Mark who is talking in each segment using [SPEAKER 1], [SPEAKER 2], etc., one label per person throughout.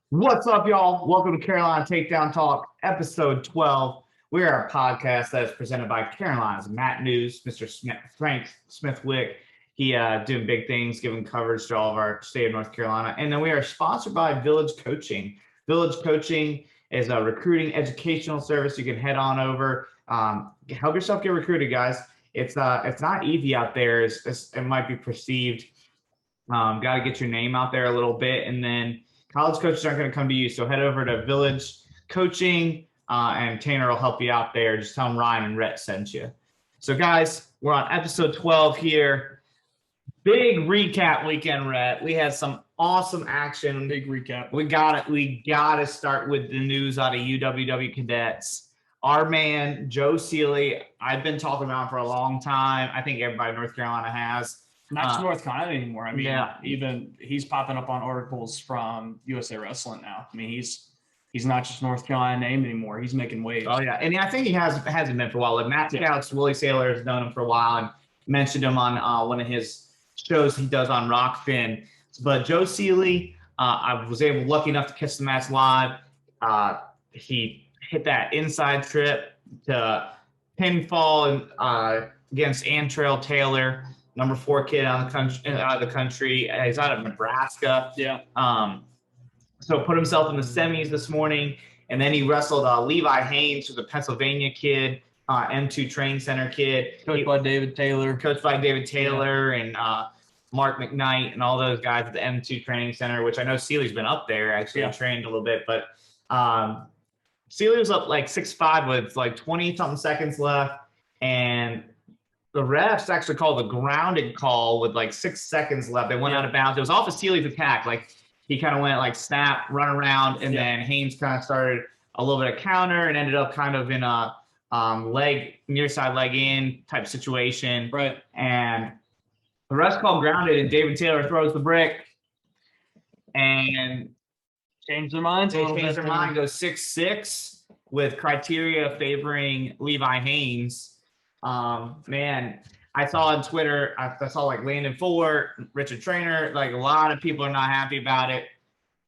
[SPEAKER 1] What's up, y'all? Welcome to Carolina Takedown Talk, episode 12. We are a podcast that is presented by Carolina's Matt News, Mr. Frank Smithwick. He doing big things, giving coverage to all of our state of North Carolina. And then we are sponsored by Village Coaching. Village Coaching is a recruiting educational service. You can head on over, help yourself get recruited, guys. It's not easy out there. It might be perceived. Got to get your name out there a little bit, and then college coaches aren't going to come to you. So head over to Village Coaching, and Tanner will help you out there. Just tell them Ryan and Rhett sent you. So, guys, we're on episode 12 here. Big recap weekend, Rhett. We had some awesome action.
[SPEAKER 2] Big recap.
[SPEAKER 1] We got to start with the news out of UWW Cadets. Our man, Joe Sealey, I've been talking about him for a long time. I think everybody in North Carolina has.
[SPEAKER 2] Not just North Carolina anymore. I mean, even he's popping up on articles from USA Wrestling now. I mean, he's not just North Carolina name anymore. He's making waves.
[SPEAKER 1] Oh yeah, and I think he hasn't been for a while. Like Matt Scouts, Willie Saylor has known him for a while and mentioned him on one of his shows he does on Rockfin. But Joe Sealey, I was lucky enough to catch the match live. He hit that inside trip to pinfall against Antrell Taylor. Number 4 kid out of the country. He's out of Nebraska.
[SPEAKER 2] Yeah.
[SPEAKER 1] So put himself in the semis this morning, and then he wrestled Levi Haynes, who's a Pennsylvania kid, M2 Training Center kid.
[SPEAKER 2] Coached by David Taylor.
[SPEAKER 1] And Mark McKnight and all those guys at the M2 Training Center, which I know Sealey's been up there actually and trained a little bit. But Sealey was up like 6'5" with like 20-something seconds left, and the refs actually called a grounded call with like 6 seconds left. They went out of bounds. It was off of Sealey's attack. Like he kind of went like snap, run around, and then Haynes kind of started a little bit of counter and ended up kind of in a near side leg in type situation.
[SPEAKER 2] Right.
[SPEAKER 1] And the refs called grounded, and David Taylor throws the brick and
[SPEAKER 2] changed their minds.
[SPEAKER 1] They changed their mind, goes 6-6 with criteria favoring Levi Haynes. Man, I saw on Twitter, I saw like Landon Fuller, Richard Trainer, like a lot of people are not happy about it.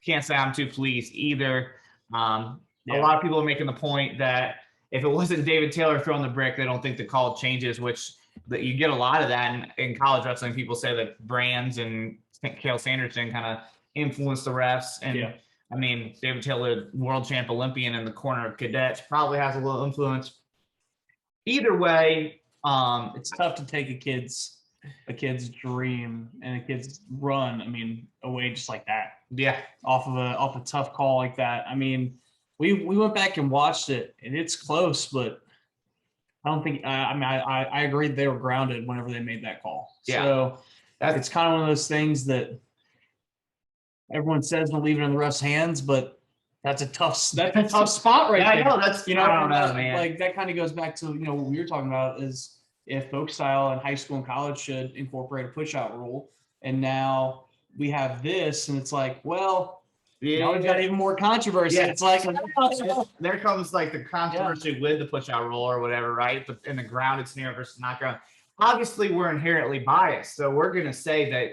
[SPEAKER 1] Can't say I'm too pleased either. A lot of people are making the point that if it wasn't David Taylor throwing the brick, they don't think the call changes, which you get a lot of that in college wrestling. People say that Brands and Cale Sanderson kind of influence the refs. And I mean, David Taylor, world champ Olympian in the corner of cadets, probably has a little influence. Either way,
[SPEAKER 2] it's tough to take a kid's dream and a kid's run. I mean, away just like that.
[SPEAKER 1] Yeah,
[SPEAKER 2] off a tough call like that. I mean, we went back and watched it, and it's close, but I don't think. I agree they were grounded whenever they made that call.
[SPEAKER 1] Yeah.
[SPEAKER 2] So it's kind of one of those things that everyone says to leave it in the ref's hands, but. That's a tough spot right there.
[SPEAKER 1] I know. That's,
[SPEAKER 2] I don't know,
[SPEAKER 1] man.
[SPEAKER 2] Like that kind of goes back to, what we were talking about is if folk style in high school and college should incorporate a push out rule. And now we have this, and it's like, well, now we've got even more controversy.
[SPEAKER 1] Yeah.
[SPEAKER 2] It's like,
[SPEAKER 1] there comes like the controversy with the push out rule or whatever, right? In the grounded scenario versus not grounded. Obviously, we're inherently biased. So we're going to say that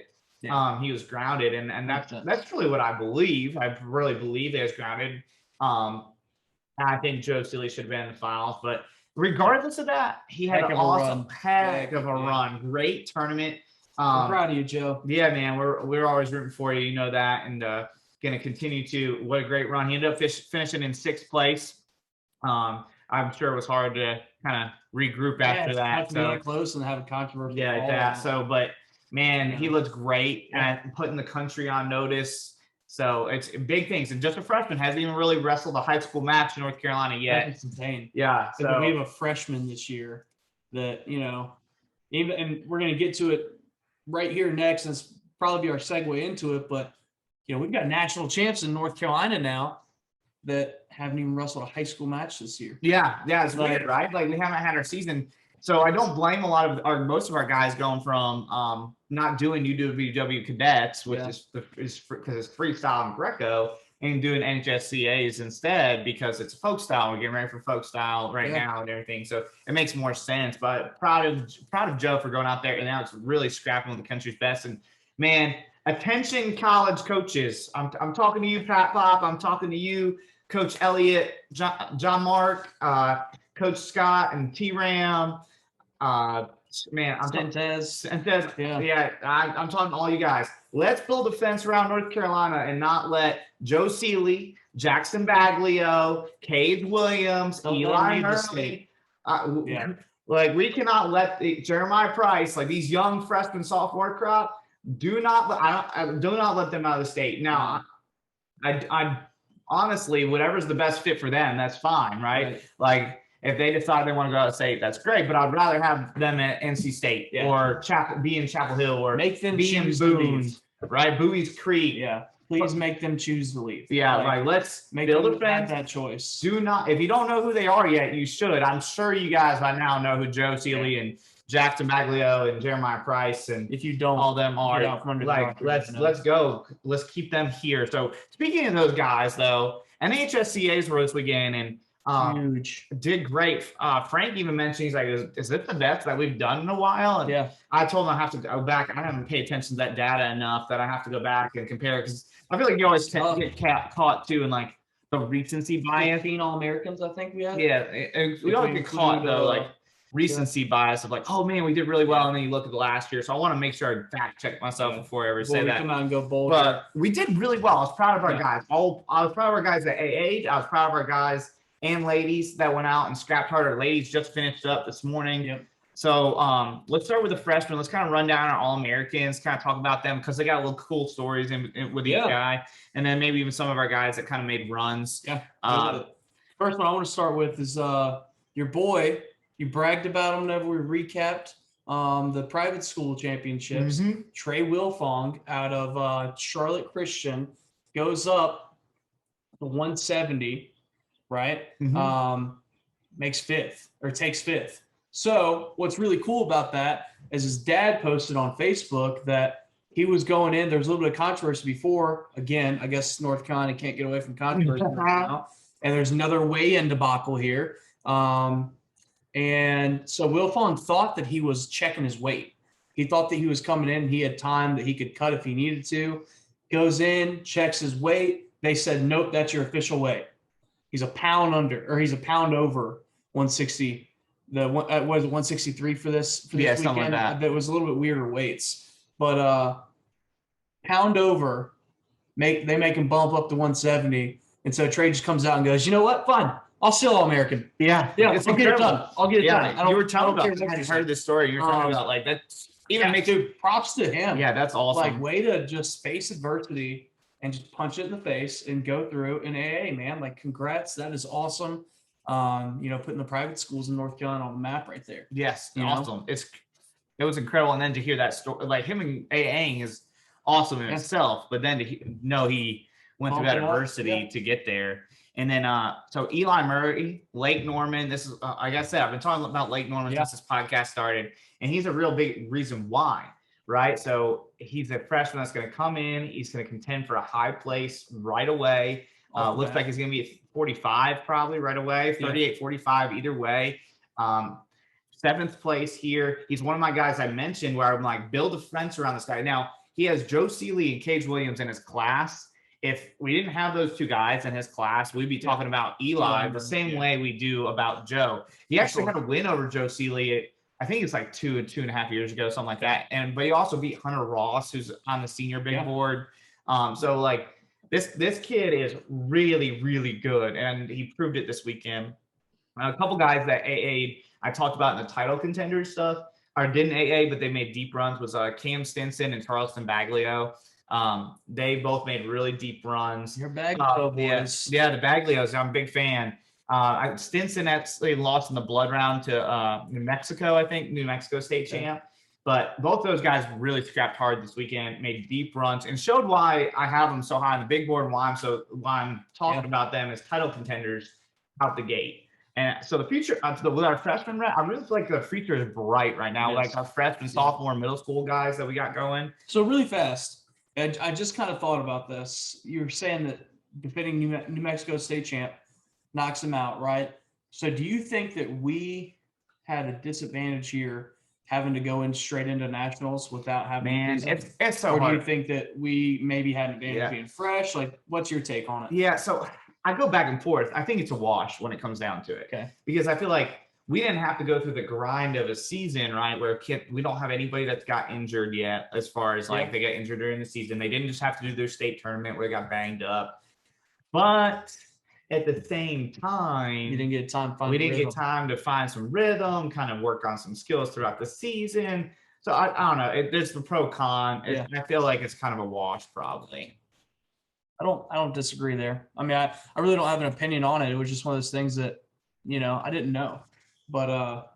[SPEAKER 1] he was grounded, and that's really what I believe. I really believe he was grounded. I think Joe Sealey should have been in the finals, but regardless of that, he had an awesome heck of a run. Great tournament.
[SPEAKER 2] I'm proud of you, Joe.
[SPEAKER 1] Yeah, man, we're always rooting for you. You know that, and going to continue to. What a great run! He ended up finishing in 6th place. I'm sure it was hard to kind of regroup after that.
[SPEAKER 2] To be that close and have a controversy.
[SPEAKER 1] But. Man, he looks great at putting the country on notice. So it's big things. And just a freshman, hasn't even really wrestled a high school match in North Carolina yet.
[SPEAKER 2] That's insane.
[SPEAKER 1] Yeah.
[SPEAKER 2] So we have a freshman this year that, even, and we're going to get to it right here next, and it's probably be our segue into it. But, we've got national champs in North Carolina now that haven't even wrestled a high school match this year.
[SPEAKER 1] Yeah. It's weird, right? Like we haven't had our season. So I don't blame most of our guys going from not doing UWW Cadets, which is because it's freestyle and Greco, and doing NHSCAs instead because it's a folk style. We're getting ready for folk style right now and everything. So it makes more sense. But proud of Joe for going out there, and now it's really scrapping with the country's best. And man, Attention college coaches. I'm talking to you, Pat Pop. I'm talking to you, Coach Elliott, John Mark, Coach Scott, and T-Ram. Man, I'm
[SPEAKER 2] Sentez.
[SPEAKER 1] I'm talking to all you guys. Let's build a fence around North Carolina and not let Joe Sealey, Jackson Baglio, Cade Williams, Eli Hurley. Like, we cannot let Jeremiah Price, like these young freshman sophomore crop, do not let them out of the state. Now, I honestly, whatever's the best fit for them, that's fine, right? Like, if they decide they want to go out of state, that's great. But I'd rather have them at NC State or be in Chapel Hill or
[SPEAKER 2] make them
[SPEAKER 1] be in Boone, right? Bowie's Creek.
[SPEAKER 2] Yeah. Please make them choose to leave.
[SPEAKER 1] Yeah, like let's build a fence.
[SPEAKER 2] That choice.
[SPEAKER 1] Do not, if you don't know who they are yet, you should. I'm sure you guys by now know who Joe Sealey and Jackson Baglio and Jeremiah Price, and
[SPEAKER 2] if you don't,
[SPEAKER 1] all them are. Like, let's go. Let's keep them here. So speaking of those guys, though, NHSCA's were this weekend and
[SPEAKER 2] huge,
[SPEAKER 1] did great. Frank even mentioned, he's like, is this the best that we've done in a while? And I told him I have to go back. I haven't paid attention to that data enough that I have to go back and compare, because I feel like you always get caught too in like the recency bias.
[SPEAKER 2] 15 All-Americans, I think we had.
[SPEAKER 1] Yeah, we always get caught though, like recency bias of like, oh man, we did really well, and then you look at the last year. So I want to make sure I fact check myself before I ever say that.
[SPEAKER 2] Come out and go bold.
[SPEAKER 1] But we did really well. I was proud of our guys. I was proud of our guys that AA'd. I was proud of our guys and ladies that went out and scrapped harder. Ladies just finished up this morning. So let's start with the freshmen. Let's kind of run down our All-Americans, kind of talk about them because they got little cool stories with each guy, and then maybe even some of our guys that kind of made runs.
[SPEAKER 2] First one I want to start with is your boy. You bragged about him whenever we recapped the private school championships. Trey Wilfong out of Charlotte Christian goes up to 170. Right? Takes fifth. So what's really cool about that is his dad posted on Facebook that he was going in. There's a little bit of controversy before. Again, I guess North Carolina can't get away from controversy now. And there's another weigh-in debacle here. And so Wilfong thought that he was checking his weight. He thought that he was coming in. He had time that he could cut if he needed to. Goes in, checks his weight. They said, nope, that's your official weight. He's a pound under, or he's a pound over 160. What is it, 163 for this weekend?
[SPEAKER 1] Something like that.
[SPEAKER 2] That was a little bit weirder weights, but pound over, they make him bump up to 170, and so Trey just comes out and goes, you know what? Fine, I'll still All-American.
[SPEAKER 1] I'll
[SPEAKER 2] get it done.
[SPEAKER 1] You were telling about. I heard this story. You were talking about like that. Even makes
[SPEAKER 2] props to him.
[SPEAKER 1] Yeah, that's awesome.
[SPEAKER 2] Like, way to just face adversity and just punch it in the face and go through in AA, man. Like, congrats. That is awesome. Putting the private schools in North Carolina on the map right there.
[SPEAKER 1] Yes, awesome. It was incredible. And then to hear that story, like him and AAing is awesome in itself, but then to know he went through that adversity to get there. And then, so Eli Murray, Lake Norman, this is, like I said, I've been talking about Lake Norman since this podcast started, and he's a real big reason why. Right. So he's a freshman that's going to come in. He's going to contend for a high place right away. Looks like he's going to be at 45 probably right away, 38, 45 either way. 7th place here. He's one of my guys I mentioned where I'm like, build a fence around this guy. Now, he has Joe Sealey and Cade Williams in his class. If we didn't have those two guys in his class, we'd be talking about Eli the same way we do about Joe. He actually had a win over Joe Sealey. I think it's like 2.5 years ago, something like that. But he also beat Hunter Ross, who's on the senior big board. So like this kid is really, really good, and he proved it this weekend. A couple guys that AA'd, I talked about in the title contender stuff, or didn't AA, but they made deep runs, was Cam Stinson and Charleston Baglio. They both made really deep runs.
[SPEAKER 2] Your Baglio boys.
[SPEAKER 1] Yeah, the Baglios. I'm a big fan. Stinson actually lost in the blood round to New Mexico, I think, New Mexico State champ. But both those guys really scrapped hard this weekend, made deep runs, and showed why I have them so high on the big board, and why I'm talking about them as title contenders out the gate. And so the future with our freshman, I really feel like the future is bright right now. Like our freshman, sophomore, middle school guys that we got going.
[SPEAKER 2] So really fast, and I just kind of thought about this. You were saying that defending New Mexico State champ knocks him out, right? So do you think that we had a disadvantage here having to go in straight into nationals without having?
[SPEAKER 1] It's so hard.
[SPEAKER 2] Or do you think that we maybe had an advantage being fresh? Like, what's your take on it?
[SPEAKER 1] Yeah, so I go back and forth. I think it's a wash when it comes down to it.
[SPEAKER 2] Okay.
[SPEAKER 1] Because I feel like we didn't have to go through the grind of a season, right? Where we don't have anybody that's got injured yet, as far as like they got injured during the season. They didn't just have to do their state tournament where they got banged up. But at the same time,
[SPEAKER 2] we didn't get
[SPEAKER 1] time to find some rhythm, kind of work on some skills throughout the season. So I don't know. There's the pro con. I feel like it's kind of a wash, probably.
[SPEAKER 2] I don't disagree there. I mean, I really don't have an opinion on it. It was just one of those things that, I didn't know. But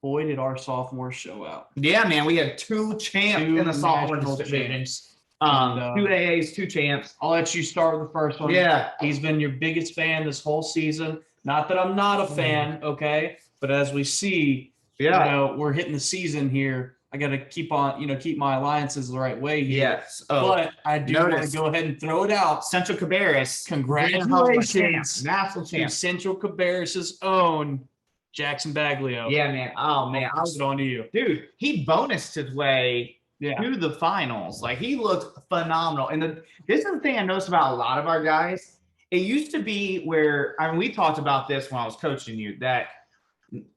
[SPEAKER 2] boy, did our sophomores show out.
[SPEAKER 1] Yeah, man, we had two champs in the sophomore division. Two AAs, two champs.
[SPEAKER 2] I'll let you start with the first one.
[SPEAKER 1] Yeah.
[SPEAKER 2] He's been your biggest fan this whole season. Not that I'm not a fan, okay? But as we see, we're hitting the season here. I got to keep my alliances the right way here.
[SPEAKER 1] Yes.
[SPEAKER 2] But I do want to go ahead and throw it out.
[SPEAKER 1] Central Cabarrus.
[SPEAKER 2] Congratulations.
[SPEAKER 1] National champ.
[SPEAKER 2] Central Cabarrus' own Jackson Baglio.
[SPEAKER 1] Yeah, man. Oh, man.
[SPEAKER 2] I'll pass it on to you.
[SPEAKER 1] Dude, he bonused his way to the finals. Like, he looked phenomenal. And this is the thing I noticed about a lot of our guys. It used to be where, we talked about this when I was coaching you, that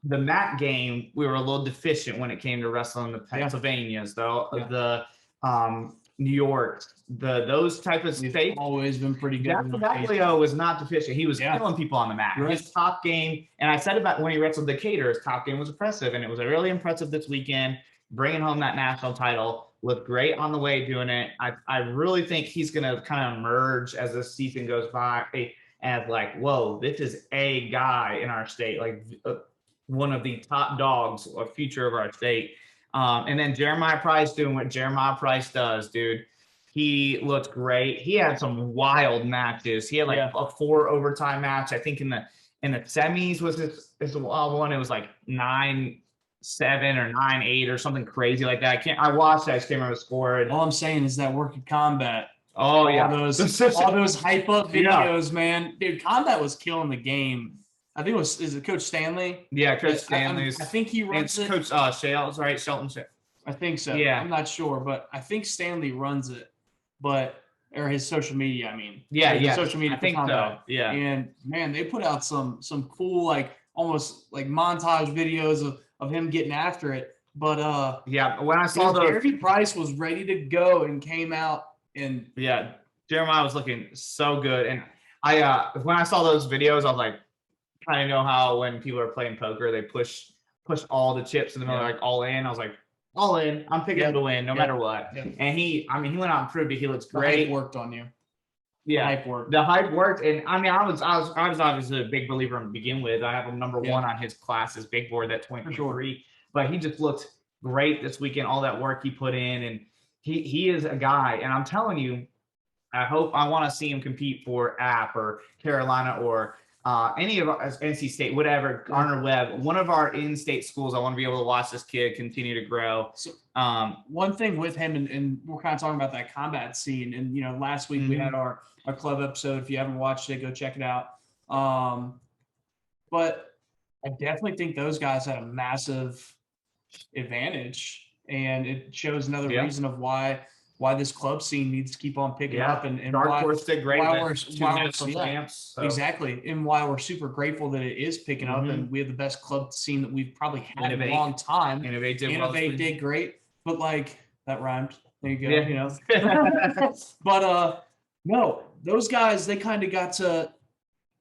[SPEAKER 1] the MAC game, we were a little deficient when it came to wrestling the Pennsylvanias, the New York, those type of states.
[SPEAKER 2] Always been pretty good.
[SPEAKER 1] Baglio was not deficient. He was killing people on the mat.
[SPEAKER 2] Right.
[SPEAKER 1] His top game, and I said about when he wrestled Decatur, his top game was impressive, and it was really impressive this weekend, bringing home that national title. Looked great on the way doing it. I really think he's going to kind of emerge as the season goes by as like, whoa, this is a guy in our state, like one of the top dogs or future of our state. And then Jeremiah Price doing what Jeremiah Price does, dude. He looked great. He had some wild matches. He had like a 4 overtime match. I think in the semis was his one. It was like 9-7 or 9-8 or something crazy like that. I watched that. I just can't remember the score.
[SPEAKER 2] All I'm saying is that work of combat.
[SPEAKER 1] Oh,
[SPEAKER 2] all those hype up videos, man. Dude, combat was killing the game. I think is it Coach Stanley?
[SPEAKER 1] Yeah, Coach Stanley.
[SPEAKER 2] I think he runs it.
[SPEAKER 1] Coach Shales, right? Shelton.
[SPEAKER 2] I think so.
[SPEAKER 1] Yeah.
[SPEAKER 2] I'm not sure, but I think Stanley runs it. Or his social media, I mean.
[SPEAKER 1] Yeah.
[SPEAKER 2] Social media.
[SPEAKER 1] I think so. Yeah.
[SPEAKER 2] And man, they put out some cool, like almost like montage videos of him getting after it. But
[SPEAKER 1] when I saw
[SPEAKER 2] Jeremy Price was ready to go and came out and
[SPEAKER 1] Jeremiah was looking so good. And when I saw those videos, I was like, kind of know how when people are playing poker, they push all the chips in the middle, like all in. I was like, all in. I'm picking him to win no matter what. Yeah. And he went out and proved it. He looks great.
[SPEAKER 2] The hype worked on you.
[SPEAKER 1] Yeah,
[SPEAKER 2] the
[SPEAKER 1] hype worked. And I was obviously a big believer to begin with. I have him number 1 on his class's big board, that 23. But he just looked great this weekend. All that work he put in, and he is a guy. And I'm telling you, I want to see him compete for App or Carolina or any of us, NC State, whatever, Garner Webb, one of our in-state schools. I want to be able to watch this kid continue to grow.
[SPEAKER 2] So, one thing with him, and we're kind of talking about that combat scene. And last week we had our club episode. If you haven't watched it, go check it out. But I definitely think those guys had a massive advantage, and it shows another reason of why this club scene needs to keep on picking up, and
[SPEAKER 1] Dark Horse did great.
[SPEAKER 2] Exactly, and why we're super grateful that it is picking up, and we have the best club scene that we've probably had in a long time.
[SPEAKER 1] Innovate
[SPEAKER 2] did great, but like that rhymed. There you go. But no, those guys, they kind of got to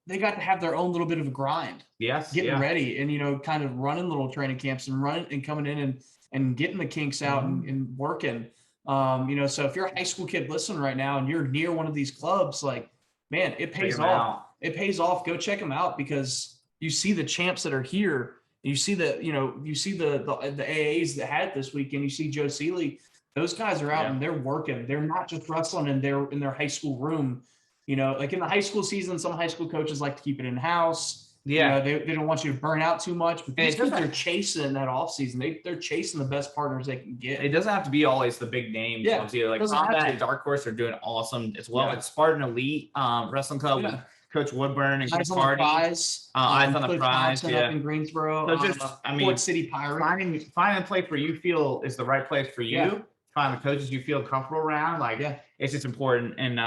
[SPEAKER 2] have their own little bit of a grind.
[SPEAKER 1] Yes,
[SPEAKER 2] getting ready and kind of running little training camps and running and coming in and getting the kinks out and working. So if you're a high school kid listening right now and you're near one of these clubs, like, man, it pays off. It pays off. Go check them out, because you see the champs that are here. You see the AAs that had it this weekend. You see Joe Sealey. Those guys are out and they're working. They're not just wrestling in their high school room. Like in the high school season, some high school coaches like to keep it in house. Yeah, they don't want you to burn out too much. But these kids are chasing that off season. They're chasing the best partners they can get.
[SPEAKER 1] It doesn't have to be always the big names.
[SPEAKER 2] Yeah,
[SPEAKER 1] like Combat and Dark Horse are doing awesome as well. It's Spartan Elite Wrestling Club. Coach Woodburn and
[SPEAKER 2] Eyes
[SPEAKER 1] Coach
[SPEAKER 2] on the
[SPEAKER 1] Hardy.
[SPEAKER 2] prize.
[SPEAKER 1] Eyes on the
[SPEAKER 2] Coach
[SPEAKER 1] prize.
[SPEAKER 2] Thompson
[SPEAKER 1] Yeah.
[SPEAKER 2] up in Greensboro.
[SPEAKER 1] So just, I mean,
[SPEAKER 2] Fort City Pirates.
[SPEAKER 1] Finding a place where you feel is the right place for you.
[SPEAKER 2] Yeah.
[SPEAKER 1] Find the coaches you feel comfortable around. Like,
[SPEAKER 2] Yeah.
[SPEAKER 1] it's just important. And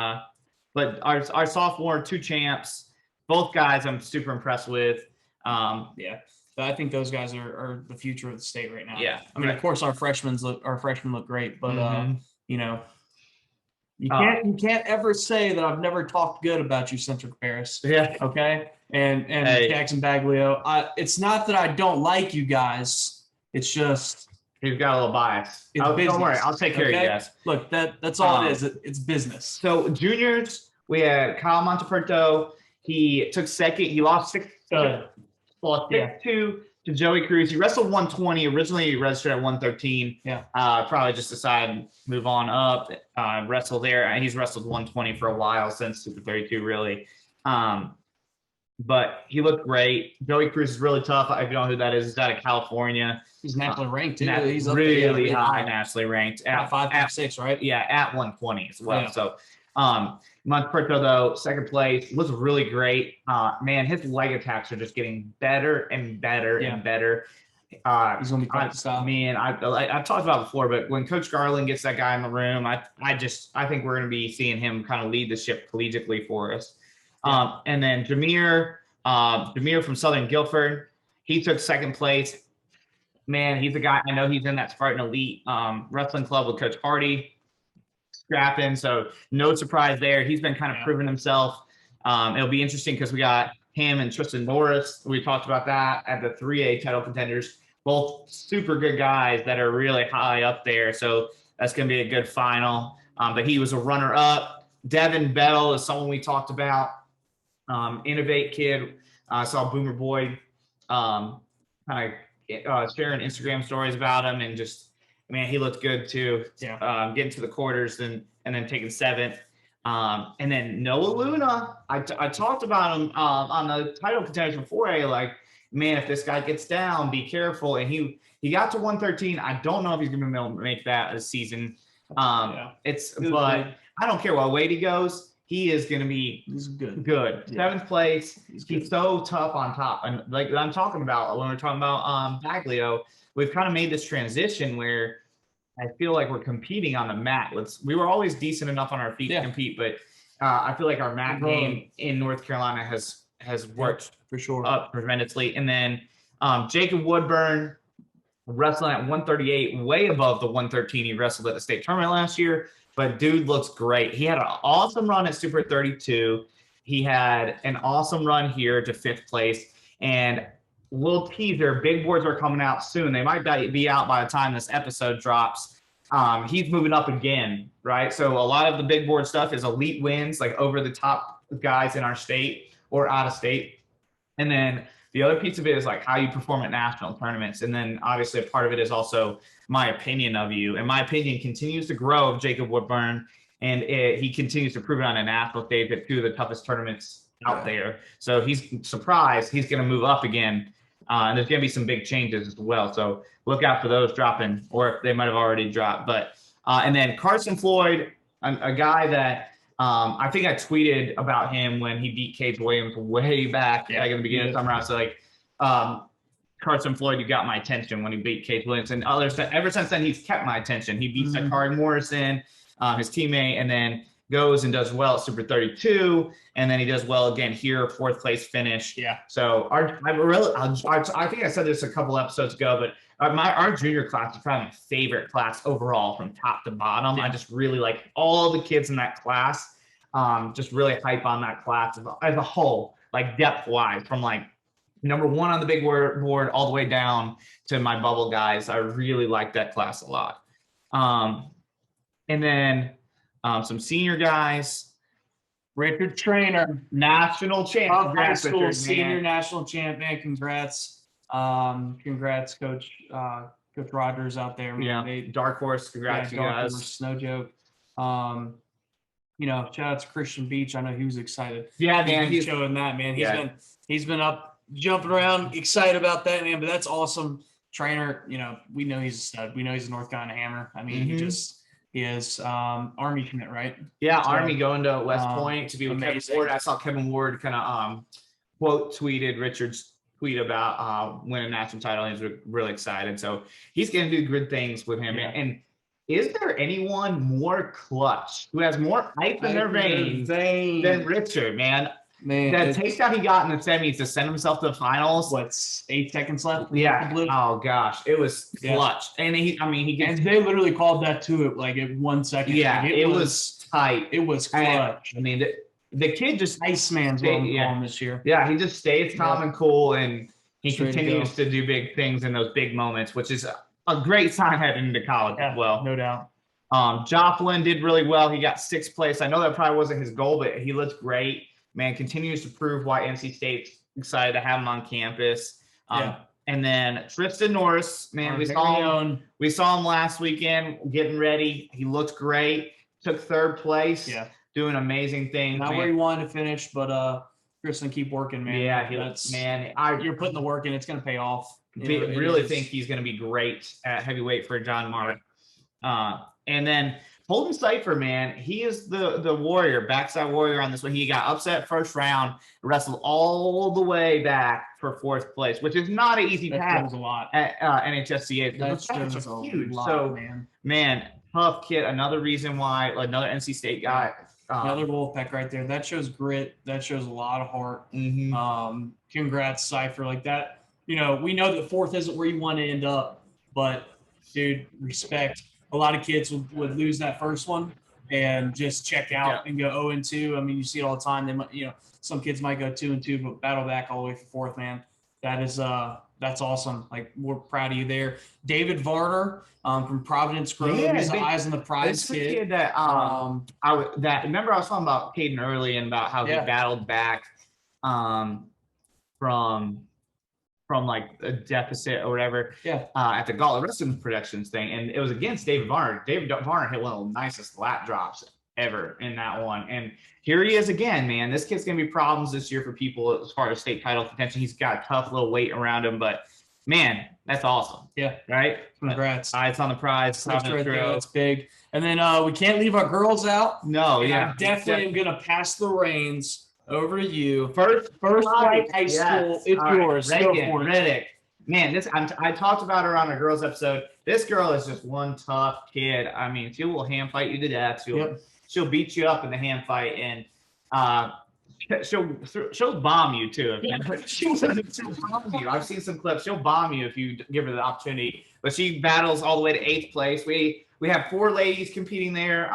[SPEAKER 1] but our sophomore 2 champs, both guys I'm super impressed with.
[SPEAKER 2] Yeah. But I think those guys are the future of the state right now.
[SPEAKER 1] Yeah.
[SPEAKER 2] I mean, of course, our freshmen look great, but you know, you can't ever say that I've never talked good about you, Central Paris.
[SPEAKER 1] Yeah.
[SPEAKER 2] Okay. And Jackson Baglio. It's not that I don't like you guys. It's just
[SPEAKER 1] he's got a little bias. Don't worry, I'll take care of you guys.
[SPEAKER 2] Look, that's all it is. It's business.
[SPEAKER 1] So juniors, we had Kyle Monteferto. He took second. He lost 6-2 to Joey Cruz. He wrestled 120. Originally he registered at 113.
[SPEAKER 2] Yeah.
[SPEAKER 1] Probably just decided move on up, wrestle there. He's wrestled 120 for a while since Super 32, really. But he looked great. Joey Cruz is really tough. If you don't know who that is, he's out of California.
[SPEAKER 2] He's nationally ranked too.
[SPEAKER 1] He's really high nationally ranked.
[SPEAKER 2] At 5'6", right?
[SPEAKER 1] Yeah, at 120 as well.
[SPEAKER 2] Yeah.
[SPEAKER 1] So Monteferto, though, second place, was really great. Man, his leg attacks are just getting better and better and better.
[SPEAKER 2] He's gonna be tough to stop.
[SPEAKER 1] Man, I've talked about it before, but when Coach Garland gets that guy in the room, I think we're going to be seeing him kind of lead the ship collegiately for us.
[SPEAKER 2] Yeah.
[SPEAKER 1] And then Jameer from Southern Guilford, he took second place. Man, he's a guy, I know he's in that Spartan Elite wrestling club with Coach Hardy. Scrapping, so no surprise there. He's been kind of proving himself. It'll be interesting because we got him and Tristan Norris. We talked about that at the 3A title contenders. Both super good guys that are really high up there. So that's going to be a good final. But he was a runner-up. Devin Bell is someone we talked about. Innovate kid. I saw Boomer Boyd kind of sharing Instagram stories about him, and just, man, he looked good too.
[SPEAKER 2] Yeah.
[SPEAKER 1] Getting to the quarters and then taking 7th. And then Noah Luna, I talked about him on the title contenders before. Like, man, if this guy gets down, be careful. And he got to 113. I don't know if he's going to be able to make that this season. But I don't care what weight he goes. He is going to be good. Yeah. 7th place. He's so tough on top. And like I'm talking about when we're talking about Baglio, we've kind of made this transition where I feel like we're competing on the mat. We were always decent enough on our feet to compete, but I feel like our mat game in North Carolina has worked
[SPEAKER 2] for sure
[SPEAKER 1] up tremendously. And then Jacob Woodburn wrestling at 138, way above the 113 he wrestled at the state tournament last year. But dude looks great. He had an awesome run at Super 32. He had an awesome run here to 5th place. And little teaser, big boards are coming out soon. They might be out by the time this episode drops. He's moving up again, right? So a lot of the big board stuff is elite wins, like over the top guys in our state or out of state. And then the other piece of it is like how you perform at national tournaments. And then obviously a part of it is also my opinion of you. And my opinion continues to grow of Jacob Woodburn. And he continues to prove it on a national stage at 2 of the toughest tournaments out there. So he's surprised he's going to move up again. And there's going to be some big changes as well. So look out for those dropping, or if they might have already dropped. But and then Carson Floyd, a guy that I think I tweeted about him when he beat Cage Williams way back like in the beginning of summer. I was like, Carson Floyd, you got my attention when he beat Cage Williams. And ever since then, he's kept my attention. He beats Akari Morrison, his teammate, and then goes and does well at Super 32, and then he does well again here, 4th place finish.
[SPEAKER 2] Yeah.
[SPEAKER 1] So I think I said this a couple episodes ago, but our junior class is probably my favorite class overall from top to bottom. I just really like all the kids in that class. Just really hype on that class as a whole, like depth wise, from like number 1 on the big board all the way down to my bubble guys. I really like that class a lot. And then some senior guys.
[SPEAKER 2] Richard Trainer,
[SPEAKER 1] national champ.
[SPEAKER 2] High school senior national champion. Congrats. Congrats, Coach Rogers out there.
[SPEAKER 1] Man. Dark Horse. Congrats, you guys.
[SPEAKER 2] Horse, no joke. Shout out to Christian Beach. I know he was excited.
[SPEAKER 1] Yeah, man.
[SPEAKER 2] He's showing that, man. He's been up jumping around, excited about that, man. But that's awesome. Trainer, we know he's a stud. We know he's a North Carolina hammer. I mean, He is Army commit, right?
[SPEAKER 1] Yeah,
[SPEAKER 2] So,
[SPEAKER 1] Army going to West Point to be with Kevin
[SPEAKER 2] amazing.
[SPEAKER 1] Ward. I saw Kevin Ward kind of quote tweeted Richard's tweet about winning a national title. He was really excited. So he's going to do good things with him.
[SPEAKER 2] Yeah.
[SPEAKER 1] And is there anyone more clutch, who has more ice in their veins than Richard, man? That takedown he got in the semis to send himself to the finals.
[SPEAKER 2] What's 8 seconds left?
[SPEAKER 1] Yeah. Oh gosh, it was clutch. And he gets.
[SPEAKER 2] And they literally called that to it like at 1 second.
[SPEAKER 1] Yeah,
[SPEAKER 2] like
[SPEAKER 1] it was tight.
[SPEAKER 2] It was clutch.
[SPEAKER 1] I mean, the kid just
[SPEAKER 2] Iceman's what I'm calling this year.
[SPEAKER 1] Yeah, he just stays calm and cool, and he continues to do big things in those big moments, which is a great sign heading into college as well.
[SPEAKER 2] No doubt.
[SPEAKER 1] Joplin did really well. He got 6th place. I know that probably wasn't his goal, but he looked great. Man, continues to prove why NC State's excited to have him on campus. And then Tristan Norris, man, we saw him last weekend getting ready. He looked great. Took 3rd place.
[SPEAKER 2] Yeah.
[SPEAKER 1] Doing amazing things.
[SPEAKER 2] Not where he wanted to finish, but Tristan, keep working, man.
[SPEAKER 1] Yeah,
[SPEAKER 2] you're putting the work in. It's going to pay off.
[SPEAKER 1] Really think he's going to be great at heavyweight for John Mark. And then Holden Cipher, man, he is the warrior, backside warrior on this one. He got upset first round, wrestled all the way back for 4th place, which is not an easy task at NHSCA.
[SPEAKER 2] That's huge. So,
[SPEAKER 1] man, tough kid. Another reason why another NC State guy.
[SPEAKER 2] Another Wolfpack right there. That shows grit. That shows a lot of heart. Congrats, Cipher. Like that, we know that 4th isn't where you want to end up, but dude, respect. A lot of kids would lose that first one and just check out and go 0-2. I mean, you see it all the time. They might, some kids might go 2-2, but battle back all the way for 4th, man. That is that's awesome. Like, we're proud of you there. David Varner from Providence Grove. He's the eyes on the prize kid.
[SPEAKER 1] The kid that remember I was talking about Caden early and about how he battled back from like a deficit or whatever at the Gauntlet Wrestling Productions thing, and it was against David Varner. David Varner hit one of the nicest lap drops ever in that one, and here he is again, man. This kid's gonna be problems this year for people as far as state title contention. He's got a tough little weight around him, but man, that's awesome.
[SPEAKER 2] Yeah,
[SPEAKER 1] right.
[SPEAKER 2] Congrats.
[SPEAKER 1] Eyes on the prize.
[SPEAKER 2] That's big. And then we can't leave our girls out.
[SPEAKER 1] No,
[SPEAKER 2] I definitely am gonna pass the reins over to you. First Light High School. It's yours.
[SPEAKER 1] Riddick. Man, I talked about her on a girls episode. This girl is just one tough kid. I mean, she will hand fight you to death. She'll beat you up in the hand fight, and she'll bomb you too. She'll bomb you. I've seen some clips. She'll bomb you if you give her the opportunity. But she battles all the way to 8th place. We have 4 ladies competing there.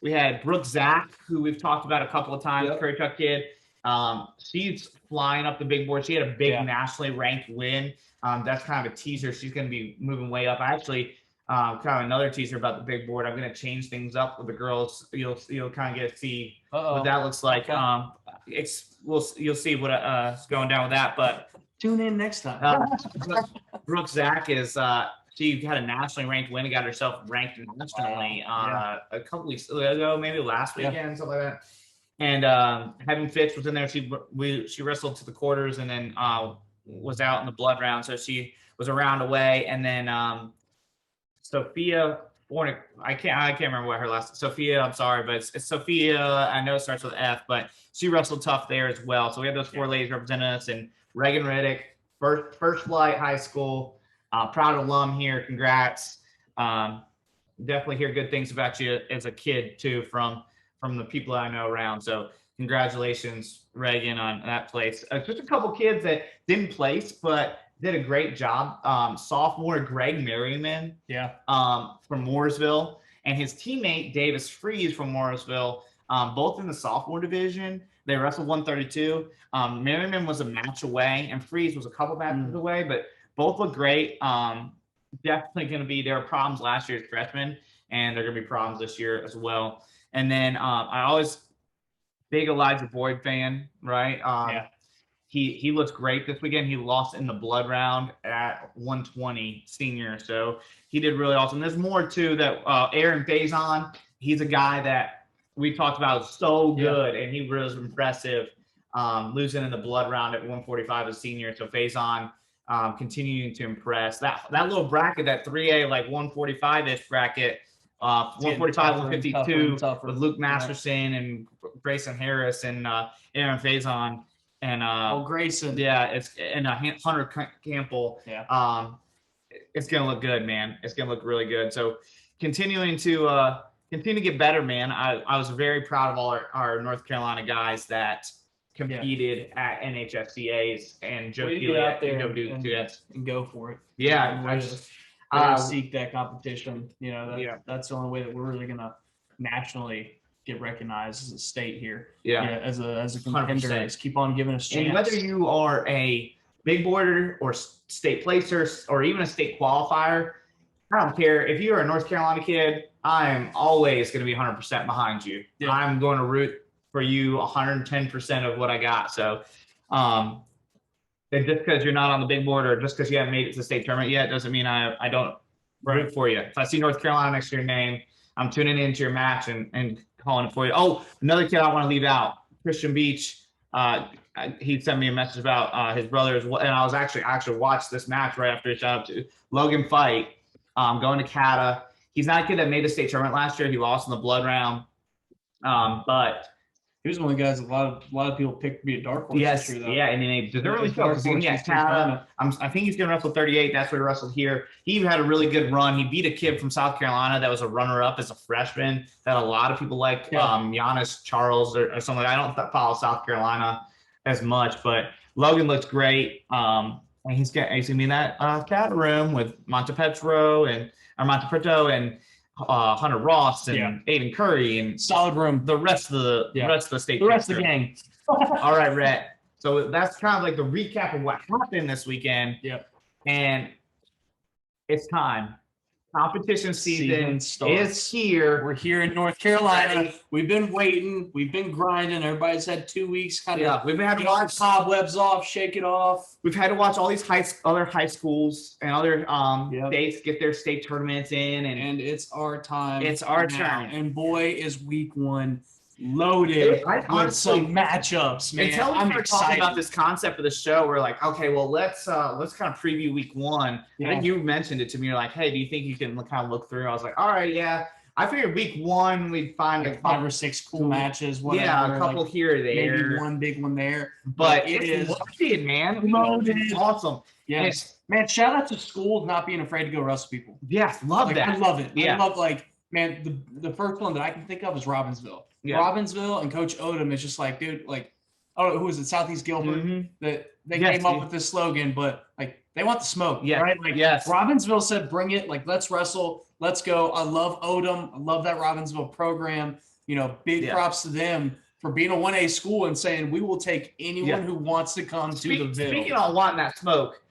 [SPEAKER 1] We had Brooke Zach, who we've talked about a couple of times, Curry Tuck kid. She's flying up the big board. She had a big nationally ranked win. That's kind of a teaser. She's going to be moving way up. I actually kind of another teaser about the big board. I'm going to change things up with the girls. You'll kind of get to see what that looks like. You'll see what's going down with that. But
[SPEAKER 2] tune in next time.
[SPEAKER 1] Brooke Zach is. She had a nationally ranked win and got herself ranked nationally a couple weeks ago, maybe last weekend, something like that. And Heaven Fitch was in there. She wrestled to the quarters and then was out in the blood round. So she was a round away. And then Sophia Fornick, I can't remember what her last. Sophia, I'm sorry, but it's Sophia. I know it starts with F, but she wrestled tough there as well. So we have those 4 ladies representing us, and Reagan Riddick, First Flight High School. Proud alum here. Congrats. Definitely hear good things about you as a kid too from the people I know around. So congratulations, Reagan, on that place. Just a couple kids that didn't place, but did a great job. Sophomore Greg Merriman from Mooresville, and his teammate Davis Freeze from Mooresville, both in the sophomore division. They wrestled 132. Merriman was a match away, and Freeze was a couple matches away, but both look great. Definitely going to be, there were problems last year as freshmen, and they're going to be problems this year as well. And then I always big Elijah Boyd fan, right? He looks great this weekend. He lost in the blood round at 120 senior, so he did really awesome. There's more too that Aaron Faison, he's a guy that we talked about, so good, and he was impressive. Losing in the blood round at 145 as senior, so Faison continuing to impress. That little bracket, that 3A, like 145-ish bracket, 145, 152
[SPEAKER 2] tougher.
[SPEAKER 1] with Luke Masterson and Grayson Harris and Aaron Faison and
[SPEAKER 2] Grayson.
[SPEAKER 1] Yeah, it's and Hunter Campbell.
[SPEAKER 2] Yeah.
[SPEAKER 1] It's gonna look good, man. It's gonna look really good. So continue to get better, man. I was very proud of all our North Carolina guys that competed at NHSCA's and Joe Sealey at UWW Cadets
[SPEAKER 2] and go for it.
[SPEAKER 1] Yeah,
[SPEAKER 2] seek that competition. That's the only way that we're really gonna nationally get recognized as a state here. As a contender, is keep on giving us chance.
[SPEAKER 1] And whether you are a big boarder or state placer or even a state qualifier, I don't care. If you're a North Carolina kid, I'm always going to be 100% behind you. Yeah. I'm going to root for you 110% of what I got. So just because you're not on the big board or just because you haven't made it to the state tournament yet doesn't mean I don't root for you. If I see North Carolina next to your name, I'm tuning into your match and calling it for you. Oh, another kid I want to leave out, Christian Beach. He sent me a message about his brothers, and I was actually watched this match right after. Shout out to Logan Fight, going to Cata. He's not a kid that made the state tournament last year. He lost in the blood round, but
[SPEAKER 2] he was one of the guys a lot of people picked to be a dark horse.
[SPEAKER 1] Yes,
[SPEAKER 2] this year,
[SPEAKER 1] yeah, and they deservedly so. Cata, I think he's going to wrestle 38. That's where he wrestled here. He even had a really good run. He beat a kid from South Carolina that was a runner-up as a freshman that a lot of people like, Giannis Charles or something. I don't follow South Carolina as much, but Logan looks great. And he's gonna be in that Cata room with Monteferto and Hunter Ross and Aiden Curry and
[SPEAKER 2] solid room.
[SPEAKER 1] The rest of the gang. All right, Rhett. So that's kind of like the recap of what happened this weekend.
[SPEAKER 2] Yep.
[SPEAKER 1] And it's time. Competition season is here.
[SPEAKER 2] We're here in North Carolina. We've been waiting. We've been grinding. Everybody's had 2 weeks
[SPEAKER 1] we've had to watch
[SPEAKER 2] cobwebs off, shake it off.
[SPEAKER 1] We've had to watch all these other high schools and other states get their state tournaments in, and
[SPEAKER 2] it's our time.
[SPEAKER 1] It's our turn.
[SPEAKER 2] And boy, is week one loaded with some matchups, man.
[SPEAKER 1] Until we start talking about this concept of the show, we're like, okay, well, let's kind of preview week one. I think you mentioned it to me. You're like, hey, do you think you can kind of look through? I was like, all right, yeah. I figured week one we'd find
[SPEAKER 2] like 5 or 6 cool matches. Whatever,
[SPEAKER 1] a couple here or there,
[SPEAKER 2] maybe one big one there.
[SPEAKER 1] But it is loaded, man.
[SPEAKER 2] Loaded.
[SPEAKER 1] It's awesome.
[SPEAKER 2] Yes, man. Shout out to schools not being afraid to go wrestle people.
[SPEAKER 1] Yes, love that.
[SPEAKER 2] I love it. Yeah. I love the first one that I can think of is Robbinsville. Yeah. Robbinsville and Coach Odom is just like, dude, who was it? Southeast Guilford. Mm-hmm. That they came up with this slogan, but they want the smoke.
[SPEAKER 1] Yeah.
[SPEAKER 2] Right.
[SPEAKER 1] Yes.
[SPEAKER 2] Robbinsville said, bring it. Let's wrestle. Let's go. I love Odom. I love that Robbinsville program. Big props to them for being a 1A school and saying, we will take anyone who wants to come to the Ville.
[SPEAKER 1] Speaking of wanting that smoke,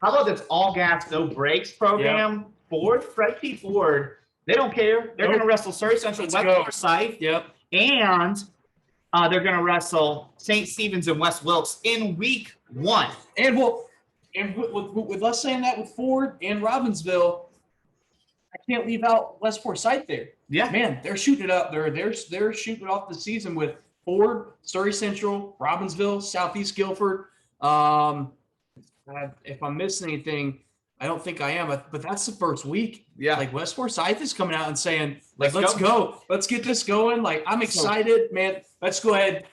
[SPEAKER 1] how about this all gas, no brakes program? Yep. Fred P. Ford, they don't care. They're going to wrestle Surrey Central, West Forsyth.
[SPEAKER 2] Yep.
[SPEAKER 1] And they're going to wrestle St. Stephen's and West Wilkes in week one.
[SPEAKER 2] And with us saying that with Ford and Robbinsville, I can't leave out West Forsyth there.
[SPEAKER 1] Yeah,
[SPEAKER 2] man, they're shooting it up. They're shooting off the season with Ford, Surrey Central, Robbinsville, Southeast Guilford. If I'm missing anything, I don't think I am, but that's the first week.
[SPEAKER 1] Yeah.
[SPEAKER 2] West Forsyth is coming out and saying, let's go. Let's get this going. I'm excited, man. Let's go ahead.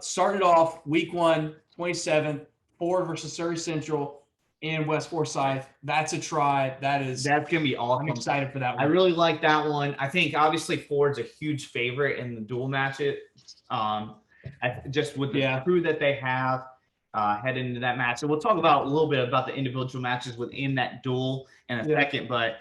[SPEAKER 2] Start it off week 1, 27th, Ford versus Surrey Central in West Forsyth. That's a try. That's going
[SPEAKER 1] to be awesome.
[SPEAKER 2] I'm excited for that one.
[SPEAKER 1] I really like that one. I think obviously Ford's a huge favorite in the dual matches. Just with the crew that they have. Heading into that match. So we'll talk about a little bit about the individual matches within that duel in a second, but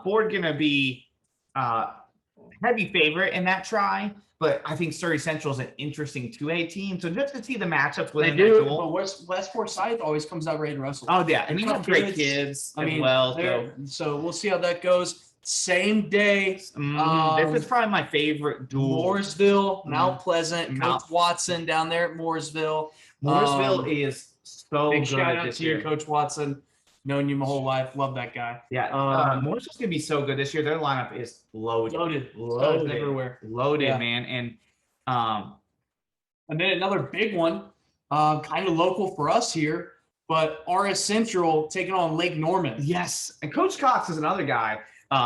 [SPEAKER 1] Ford going to be heavy favorite in that try, but I think Surrey Central is an interesting 2A team. So just to see the matchups within that duel.
[SPEAKER 2] But West Forsyth always comes out ready to wrestle.
[SPEAKER 1] Oh, yeah. And you have great kids as well.
[SPEAKER 2] So we'll see how that goes. Same day.
[SPEAKER 1] This is probably my favorite duel.
[SPEAKER 2] Mooresville, Mount Pleasant, Coach Watson down there at Mooresville.
[SPEAKER 1] Mooresville is so
[SPEAKER 2] big
[SPEAKER 1] good.
[SPEAKER 2] Shout out to you, Coach Watson. Known you my whole life. Love that guy.
[SPEAKER 1] Yeah. Mooresville's going to be so good this year. Their lineup is loaded.
[SPEAKER 2] Loaded everywhere.
[SPEAKER 1] Loaded, man. And
[SPEAKER 2] then another big one, kind of local for us here, but RS Central taking on Lake Norman.
[SPEAKER 1] Yes. And Coach Cox is another guy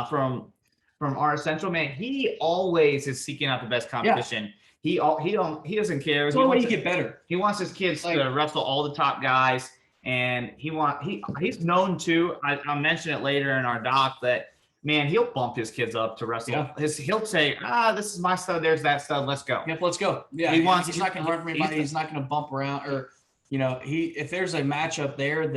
[SPEAKER 1] from from our Central, man, he always is seeking out the best competition. He doesn't care.
[SPEAKER 2] It's the only way you get better.
[SPEAKER 1] He wants his kids to wrestle all the top guys, and he's known to. I'll mention it later in our doc that, man, he'll bump his kids up to wrestle. Yeah. He'll say, this is my stud, there's that stud, let's go.
[SPEAKER 2] Yep, let's go. Yeah, he's not going to run from anybody. He's not going to bump around, or if there's a matchup there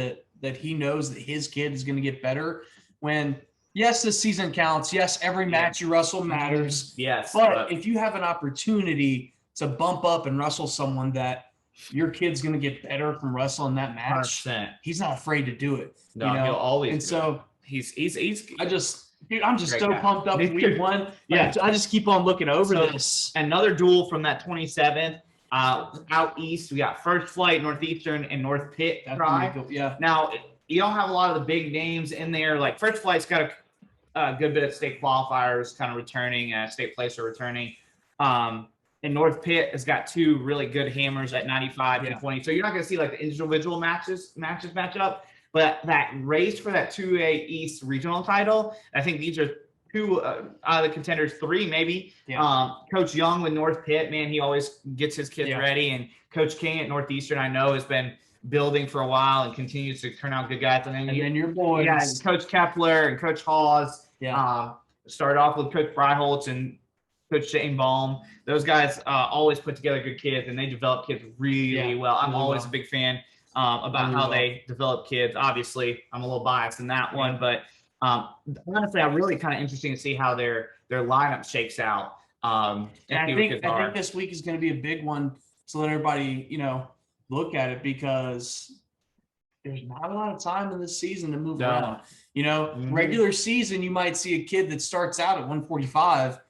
[SPEAKER 2] that he knows that his kid is going to get better. When yes, this season counts. Yes, every match you wrestle matters.
[SPEAKER 1] Yes,
[SPEAKER 2] but if you have an opportunity to bump up and wrestle someone that your kid's going to get better from wrestling that match,
[SPEAKER 1] 100%.
[SPEAKER 2] He's not afraid to do it.
[SPEAKER 1] No, he'll always.
[SPEAKER 2] And so
[SPEAKER 1] he's.
[SPEAKER 2] Dude, I'm just so pumped up in week one. Yeah, I just keep on looking over this.
[SPEAKER 1] Another duel from that 27th. Out east, we got First Flight, Northeastern, and North Pitt.
[SPEAKER 2] Yeah.
[SPEAKER 1] Now, you don't have a lot of the big names in there. Like First Flight's got a good bit of state qualifiers kind of returning, state placer returning. And North Pitt has got two really good hammers at 95 and 20. So you're not going to see like the individual matches match up. But that race for that 2A East regional title, I think these are two out of the contenders, three maybe. Yeah. Coach Young with North Pitt, man, he always gets his kids ready. And Coach King at Northeastern, I know, has been building for a while and continues to turn out good guys. And then
[SPEAKER 2] your boys.
[SPEAKER 1] Yeah, Coach Kepler and Coach Hawes.
[SPEAKER 2] Yeah.
[SPEAKER 1] Started off with Coach Freiholtz and Coach Shane Baum. Those guys always put together good kids, and they develop kids really well. I'm always a big fan about how they develop kids. Obviously, I'm a little biased in that one, but honestly, I'm really kind of interesting to see how their lineup shakes out.
[SPEAKER 2] And I think this week is going to be a big one to let everybody, look at it, because there's not a lot of time in this season to move around. Regular season, you might see a kid that starts out at 145.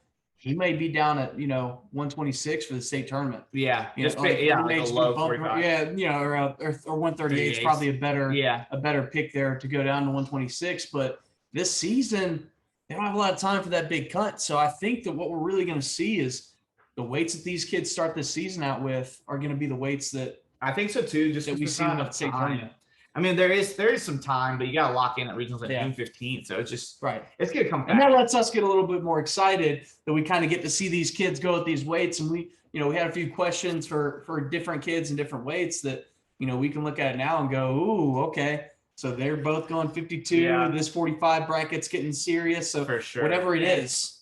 [SPEAKER 2] He may be down at 126 for the state tournament.
[SPEAKER 1] Yeah,
[SPEAKER 2] like a low 45. Yeah, or 138 is probably a better pick there to go down to 126. But this season, they don't have a lot of time for that big cut. So I think that what we're really going to see is the weights that these kids start this season out with are going to be the weights that
[SPEAKER 1] I think so too. Just
[SPEAKER 2] that we see in the state tournament.
[SPEAKER 1] I mean, there is some time, but you got to lock in at regionals at June 15th. So it's just it's going to come back.
[SPEAKER 2] And that lets us get a little bit more excited that we kind of get to see these kids go at these weights. And we had a few questions for different kids and different weights that, we can look at it now and go, ooh, okay. So they're both going 52. Yeah. This 45 bracket's getting serious. So
[SPEAKER 1] for sure,
[SPEAKER 2] whatever it is.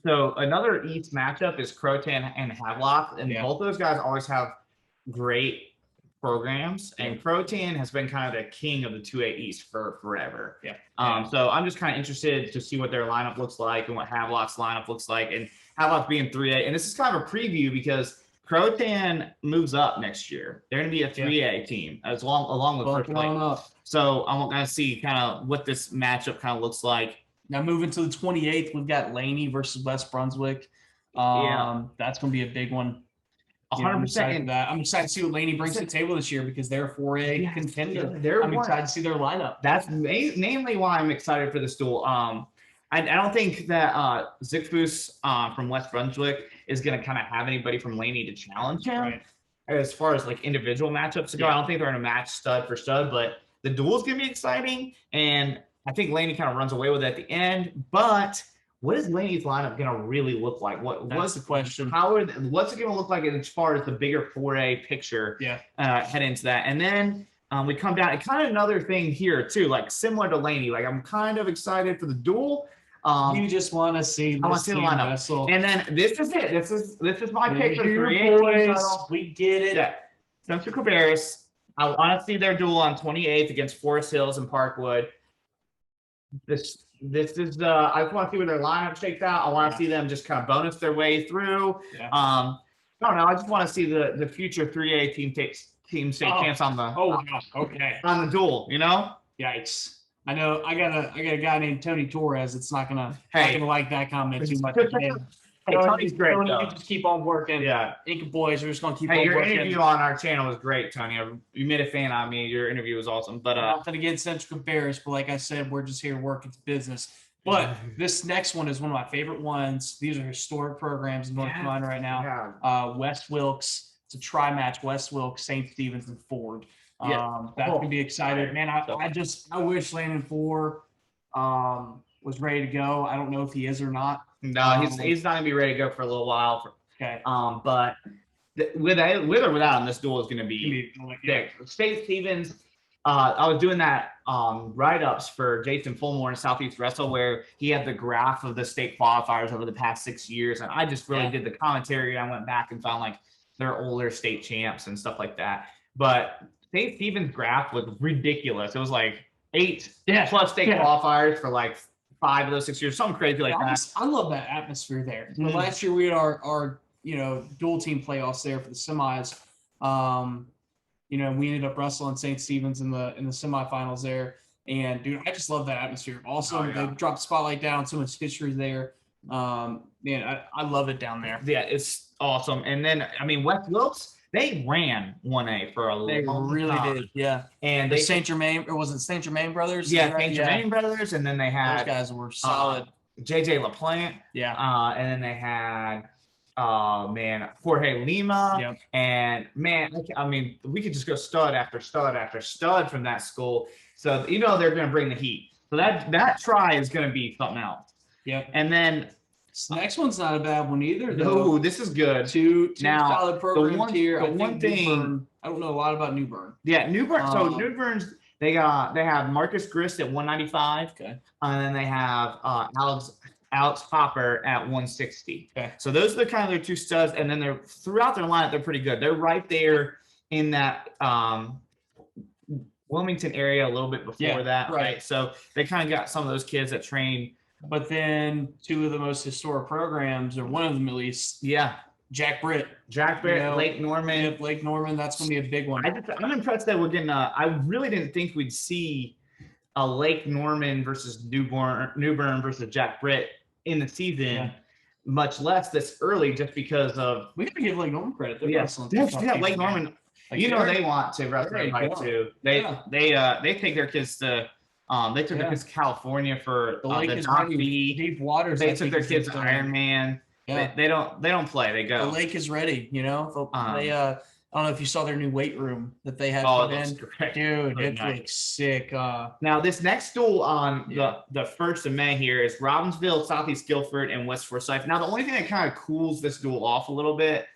[SPEAKER 1] So another East matchup is Croatan and Havelock. And both of those guys always have great programs, and Croatan has been kind of the king of the 2A East for forever. So I'm just kind of interested to see what their lineup looks like and what Havelock's lineup looks like, and Havelock being 3A. And this is kind of a preview because Croatan moves up next year. They're going to be a 3A team along with First Place. So I'm going to see kind of what this matchup kind of looks like.
[SPEAKER 2] Now moving to the 28th, we've got Laney versus Wes Brunswick. That's going to be a big one.
[SPEAKER 1] 100%.
[SPEAKER 2] I'm excited to see what Laney brings to the table this year, because they're a 4A contender. I'm excited to see their lineup.
[SPEAKER 1] That's mainly why I'm excited for this duel. I don't think that Zickfuss from West Brunswick is going to kind of have anybody from Laney to challenge him. Right. As far as like individual matchups go, I don't think they're going to match stud for stud, but the duel is going to be exciting, and I think Laney kind of runs away with it at the end. But what is Laney's lineup going to really look like? What's
[SPEAKER 2] the question?
[SPEAKER 1] What's it going to look like as far as the bigger 4A picture? Head into that. And then we come down, and kind of another thing here too, like similar to Laney. Like I'm kind of excited for the duel.
[SPEAKER 2] You just want to see
[SPEAKER 1] the lineup. Wrestle. And then this is it. This is my pick for
[SPEAKER 2] 3A. We get it.
[SPEAKER 1] Yeah. Central Cabarrus. I want to see their duel on 28th against Forest Hills and Parkwood. This is I just want to see where their lineup shakes out. I want to see them just kind of bonus their way through. I don't know. I just want to see the future 3A team state champs on the on the duel.
[SPEAKER 2] Yikes! I know. I got a guy named Tony Torres. It's not gonna like that comment too much.
[SPEAKER 1] Hey, Tony's great.
[SPEAKER 2] Tony, you just keep on working.
[SPEAKER 1] Yeah,
[SPEAKER 2] Inca boys, we're just gonna keep on
[SPEAKER 1] your
[SPEAKER 2] working.
[SPEAKER 1] Your interview on our channel was great, Tony. You made a fan out of me. Your interview was awesome. But
[SPEAKER 2] nothing against Central Cabarrus, but like I said, we're just here to work. It's business. But this next one is one of my favorite ones. These are historic programs in North Carolina right now. West Wilkes. It's a tri-match. West Wilkes, St. Stephen's, and Ford. That's gonna be excited, man. I wish Landon 4 was ready to go. I don't know if he is or not.
[SPEAKER 1] No, he's not gonna be ready to go for a little while.
[SPEAKER 2] Okay.
[SPEAKER 1] But with or without him, this duel is gonna be thick. State Stevens. I was doing that write-ups for Jason Fulmore in Southeast Wrestle, where he had the graph of the state qualifiers over the past 6 years, and I just really did the commentary. I went back and found like their older state champs and stuff like that. But State Stevens' graph was ridiculous. It was like 8 plus state qualifiers for like 5 of those 6 years, something crazy like that.
[SPEAKER 2] I love that atmosphere there. Mm-hmm. Last year we had our dual team playoffs there for the semis. We ended up wrestling St. Stephen's in the semifinals there. And dude, I just love that atmosphere. Also, they dropped the spotlight down, so much history there. Man, I love it down there.
[SPEAKER 1] Yeah, it's awesome. And then, I mean, West Wilkes, they ran 1A for a long time.
[SPEAKER 2] Did, yeah.
[SPEAKER 1] And
[SPEAKER 2] the St. Germain, or was it St. Germain brothers?
[SPEAKER 1] Yeah, St. Germain brothers. And then they had
[SPEAKER 2] those guys were solid.
[SPEAKER 1] JJ LaPlante.
[SPEAKER 2] Yeah.
[SPEAKER 1] And then they had Jorge Lima.
[SPEAKER 2] Yep.
[SPEAKER 1] And man, I mean, we could just go stud after stud after stud from that school. So they're gonna bring the heat. So that try is gonna be something else.
[SPEAKER 2] Yep.
[SPEAKER 1] And then
[SPEAKER 2] this next one's not a bad one either.
[SPEAKER 1] No, this is good.
[SPEAKER 2] Two
[SPEAKER 1] now,
[SPEAKER 2] solid programs here.
[SPEAKER 1] The one thing
[SPEAKER 2] Newbern, I don't know a lot about Newbern.
[SPEAKER 1] Yeah, Newbern. So Newbern's they have Marcus Grist at 195.
[SPEAKER 2] Okay.
[SPEAKER 1] And then they have Alex Popper at 160.
[SPEAKER 2] Okay.
[SPEAKER 1] So those are kind of their two studs, and then they're throughout their lineup, they're pretty good. They're right there in that Wilmington area a little bit before that, right? So they kind of got some of those kids that train.
[SPEAKER 2] But then two of the most historic programs, or one of them at least.
[SPEAKER 1] Yeah.
[SPEAKER 2] Jack Britt,
[SPEAKER 1] Lake Norman.
[SPEAKER 2] Yeah, Lake Norman, that's going to be a big one.
[SPEAKER 1] I'm impressed that we're getting I really didn't think we'd see a Lake Norman versus Newbern versus Jack Britt in the season, much less this early, just because of.
[SPEAKER 2] We got to give Lake Norman credit. They're wrestling.
[SPEAKER 1] Lake Norman. They want to wrestle everybody too. They take their kids to. They took their kids to California for the Doc B.
[SPEAKER 2] Deep waters.
[SPEAKER 1] They took their kids to Ironman. Yeah. They don't play. They go.
[SPEAKER 2] The lake is ready. They I don't know if you saw their new weight room that they had
[SPEAKER 1] put
[SPEAKER 2] in.
[SPEAKER 1] Great.
[SPEAKER 2] Dude, it looks sick.
[SPEAKER 1] Now this next duel on the 1st of May here is Robbinsville, Southeast Guilford, and West Forsyth. Now the only thing that kind of cools this duel off a little bit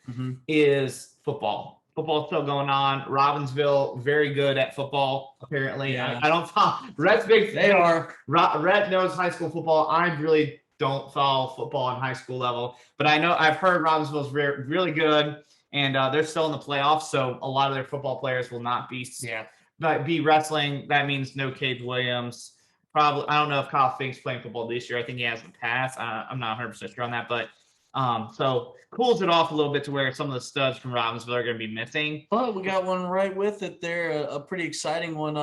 [SPEAKER 1] is football. Football's still going on. Robbinsville, very good at football, apparently.
[SPEAKER 2] Yeah.
[SPEAKER 1] I don't follow. Rhett's big.
[SPEAKER 2] They are.
[SPEAKER 1] Rhett knows high school football. I really don't follow football on high school level, but I've heard Robbinsville's really good, and they're still in the playoffs. So a lot of their football players will not be wrestling. That means no Cade Williams. Probably, I don't know if Kyle Fink's playing football this year. I think he has in the past. I'm not 100% sure on that, but so cools it off a little bit to where some of the studs from Robbinsville are going to be missing.
[SPEAKER 2] But we got one right with it there, a pretty exciting one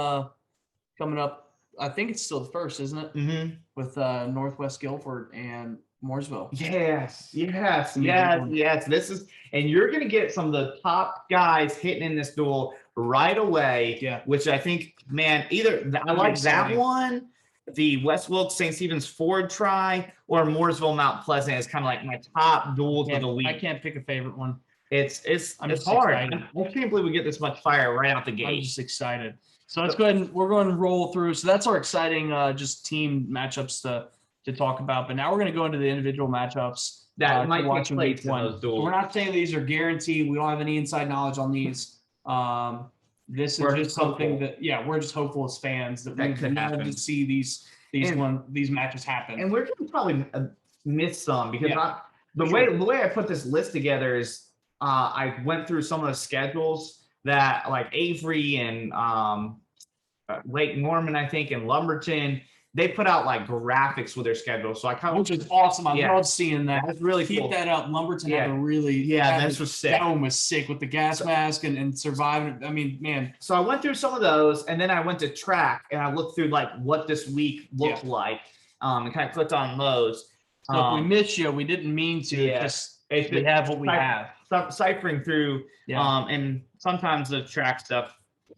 [SPEAKER 2] coming up. I think it's still the 1st, isn't it?
[SPEAKER 1] Mm-hmm.
[SPEAKER 2] With Northwest Guilford and Mooresville.
[SPEAKER 1] Yes. This is, and you're going to get some of the top guys hitting in this duel right away.
[SPEAKER 2] Yeah.
[SPEAKER 1] Which I think, man, either I like that one, the West Wilkes St. Stephen's Ford try, or Mooresville Mount Pleasant is kind of like my top duels of the week.
[SPEAKER 2] I can't pick a favorite one.
[SPEAKER 1] It's hard. I can't believe we get this much fire right out the gate.
[SPEAKER 2] I'm just excited. So let's go ahead and we're going to roll through. So that's our exciting just team matchups to talk about. But now we're going to go into the individual matchups
[SPEAKER 1] that might
[SPEAKER 2] watch
[SPEAKER 1] week one. Those duels.
[SPEAKER 2] So we're not saying these are guaranteed. We don't have any inside knowledge on these. This is just something that we're just hopeful as fans that we can love to see these matches happen.
[SPEAKER 1] And we're going to probably miss some because the way I put this list together is I went through some of the schedules that like Avery and Lake Norman, I think, and Lumberton, they put out like graphics with their schedule. So I kind of,
[SPEAKER 2] which is awesome. I love seeing that.
[SPEAKER 1] That's really
[SPEAKER 2] Keep
[SPEAKER 1] cool.
[SPEAKER 2] that up. Lumberton had a really
[SPEAKER 1] this was sick.
[SPEAKER 2] That one was sick with the gas mask and surviving. I mean, man.
[SPEAKER 1] So I went through some of those, and then I went to track and I looked through like what this week looked like, and kind of clicked on those.
[SPEAKER 2] So if we missed you, we didn't mean to. Just we have what we have.
[SPEAKER 1] Ciphering through, and sometimes the track stuff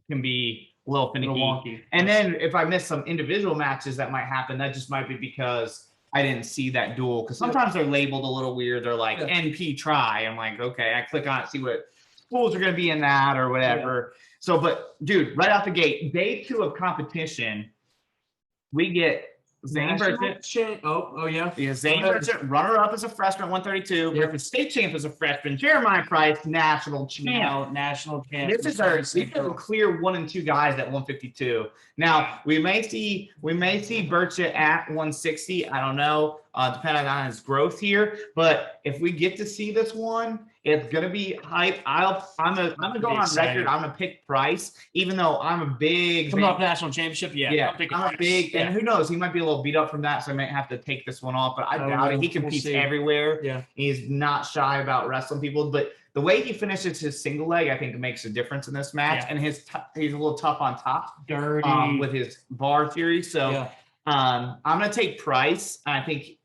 [SPEAKER 1] can be a little finicky.
[SPEAKER 2] Wonky.
[SPEAKER 1] And then if I miss some individual matches that might happen, that just might be because I didn't see that duel. Because sometimes they're labeled a little weird. They're like NP try. I'm like, okay, I click on it, see what schools are going to be in that or whatever. So, but dude, right out the gate, day 2 of competition, we get Zane Burchett.
[SPEAKER 2] Yeah.
[SPEAKER 1] Yeah, Zane Burchett, runner-up as a freshman, 132.
[SPEAKER 2] Yeah.
[SPEAKER 1] Griffin State champ as a freshman. Jeremiah Price, national champ.
[SPEAKER 2] National champ.
[SPEAKER 1] These are the clear 1 and 2 guys at 152. Now we may see Burchett at 160. I don't know, depending on his growth here. But if we get to see this one, it's gonna be hype. I'm gonna go on record. I'm gonna pick Price, even though I'm a big
[SPEAKER 2] coming off national championship. Yeah,
[SPEAKER 1] I'm a big, and who knows, he might be a little beat up from that, so I might have to take this one off. But I doubt it. He competes everywhere.
[SPEAKER 2] Yeah,
[SPEAKER 1] he's not shy about wrestling people, but the way he finishes his single leg, I think, makes a difference in this match. And he's a little tough on top,
[SPEAKER 2] dirty
[SPEAKER 1] with his bar theory. So I'm gonna take Price. I think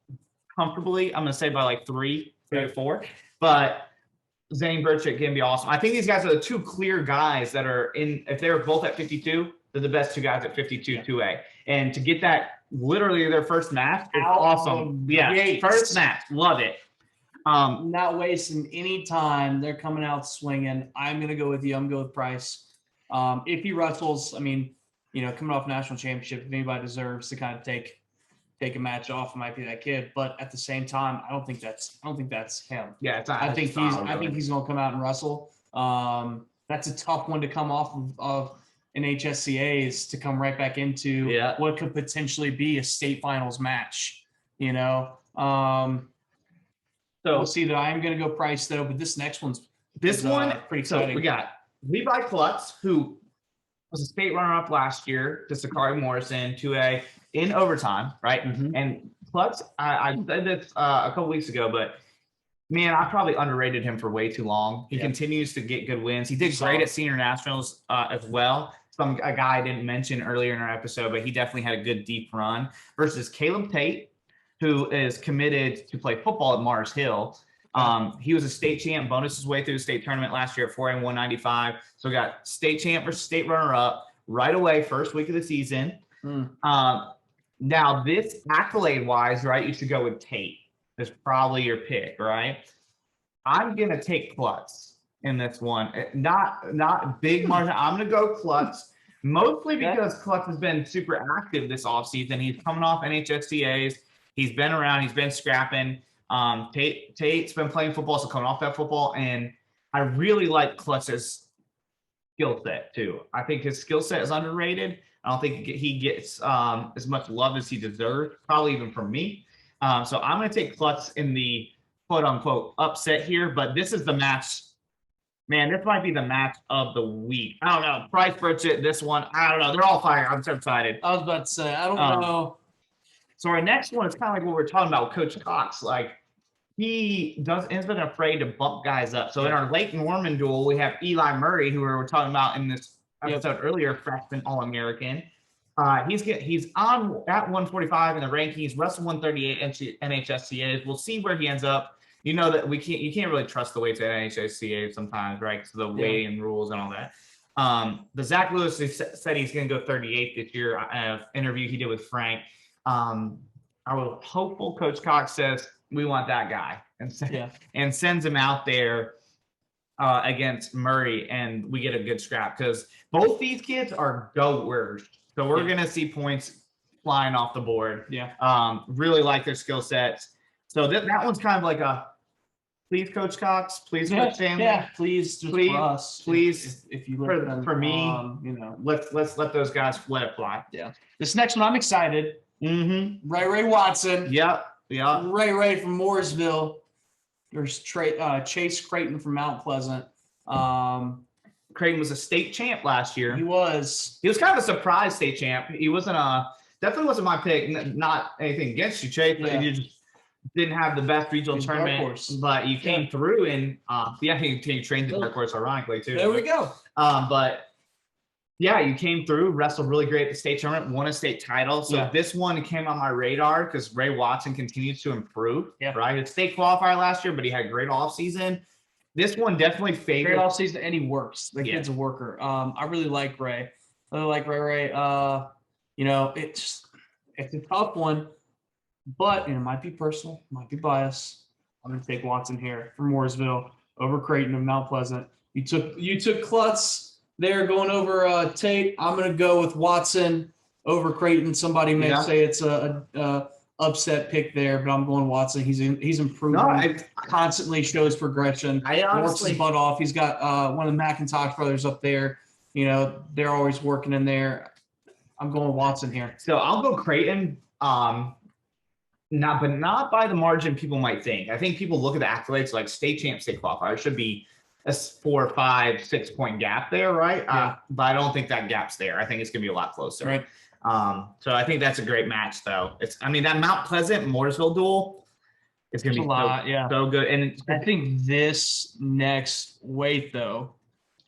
[SPEAKER 1] comfortably, I'm gonna say by like 3 to 4, but Zane Burchett can be awesome. I think these guys are the 2 clear guys that are in. If they're both at 52, they're the best 2 guys at 52 2A. And to get that literally their first match is awesome. Yeah, first match, love it.
[SPEAKER 2] Not wasting any time. They're coming out swinging. I'm gonna go with you. I'm going to go with Price. If he wrestles, I mean, coming off national championship, if anybody deserves to kind of take a match off, it might be that kid. But at the same time, I don't think that's him.
[SPEAKER 1] Yeah, it's not,
[SPEAKER 2] I think he's going to come out and wrestle. That's a tough one to come off of NHSCA's to come right back into what could potentially be a state finals match. So we'll see that. I'm going to go Price though, but this next one's pretty exciting.
[SPEAKER 1] So we got Levi Klutz, who was a state runner-up last year to Sakari Morrison 2A in overtime, right? And Klutz, I said this a couple weeks ago, but man, I probably underrated him for way too long. He continues to get good wins. He did great at senior nationals as well. A guy I didn't mention earlier in our episode, but he definitely had a good deep run versus Caleb Tate, who is committed to play football at Mars Hill. He was a state champ, bonus his way through the state tournament last year at 4A 195. So we got state champ versus state runner-up right away, first week of the season. Now this accolade-wise, right, you should go with Tate. That's probably your pick, right? I'm gonna take Klutz in this one. Not big margin. I'm gonna go Klutz, mostly because Klutz has been super active this offseason. He's coming off NHSCA's. He's been around. He's been scrapping. Tate's been playing football, so coming off that football, and I really like Klutz's skill set too. I think his skill set is underrated. I don't think he gets as much love as he deserves, probably even from me. So I'm going to take Klutz in the quote-unquote upset here, but this is the match. Man, this might be the match of the week. I don't know. Price Burchett, this one, I don't know. They're all fire. I'm so excited.
[SPEAKER 2] I was about to say, I don't know.
[SPEAKER 1] So our next one is kind of like what we're talking about with Coach Cox. Like, he isn't afraid to bump guys up. So in our Lake Norman duel, we have Eli Murray, who we were talking about in this episode earlier, freshman All-American. He's on at 145 in the rankings, wrestled 138 NHSCA's. We'll see where he ends up. You know that you can't really trust the weights at NHSCA sometimes, right? Because of the weighing rules and all that. The Zach Lewis said he's going to go 38 this year. Interview he did with Frank. I was hopeful Coach Cox says we want that guy and sends him out there against Murray, and we get a good scrap because both these kids are goers. So we're going to see points flying off the board. Really like their skill sets. So that one's kind of like a please, Coach Cox, please, Coach Stanley.
[SPEAKER 2] Yeah, please,
[SPEAKER 1] for us. Please,
[SPEAKER 2] if you
[SPEAKER 1] for me, let's let those guys let it fly.
[SPEAKER 2] Yeah. This next one, I'm excited. Ray Watson.
[SPEAKER 1] Yep.
[SPEAKER 2] Ray from Mooresville. There's Chase Creighton from Mount Pleasant.
[SPEAKER 1] Creighton was a state champ last year.
[SPEAKER 2] He was
[SPEAKER 1] kind of a surprise state champ. He definitely wasn't my pick. Not anything against you, Chase, but you just didn't have the best regional tournament. But you came through and you trained the dark horse ironically too.
[SPEAKER 2] There we go.
[SPEAKER 1] But yeah, you came through, wrestled really great at the state tournament, won a state title. So this one came on my radar because Ray Watson continues to improve. Right, it's state qualifier last year, but he had a great off season. This one definitely favored.
[SPEAKER 2] Great offseason, and he works. The kid's a worker. I really like Ray. Ray. It's a tough one, but it might be personal, might be biased. I'm going to take Watson here from Mooresville over Creighton and Mount Pleasant. You took Klutz there going over Tate. I'm going to go with Watson over Creighton. Somebody may
[SPEAKER 1] Yeah.
[SPEAKER 2] say it's a upset pick there, but I'm going Watson. He's improving.
[SPEAKER 1] No,
[SPEAKER 2] Constantly shows progression.
[SPEAKER 1] I
[SPEAKER 2] Works
[SPEAKER 1] honestly,
[SPEAKER 2] his butt off. He's got one of the McIntosh brothers up there. You know, they're always working in there. I'm going Watson here.
[SPEAKER 1] so I'll go Creighton. Not by the margin people might think. I think people look at the accolades like state champ, state qualifier. Should be a 4, 5, 6 point gap there, right?
[SPEAKER 2] Yeah.
[SPEAKER 1] But I don't think that gap's there. I think it's gonna be a lot closer.
[SPEAKER 2] Right.
[SPEAKER 1] So I think that's a great match, though. That Mount Pleasant Mooresville duel is gonna be
[SPEAKER 2] a lot, yeah.
[SPEAKER 1] so good. And
[SPEAKER 2] I think this next weight, though,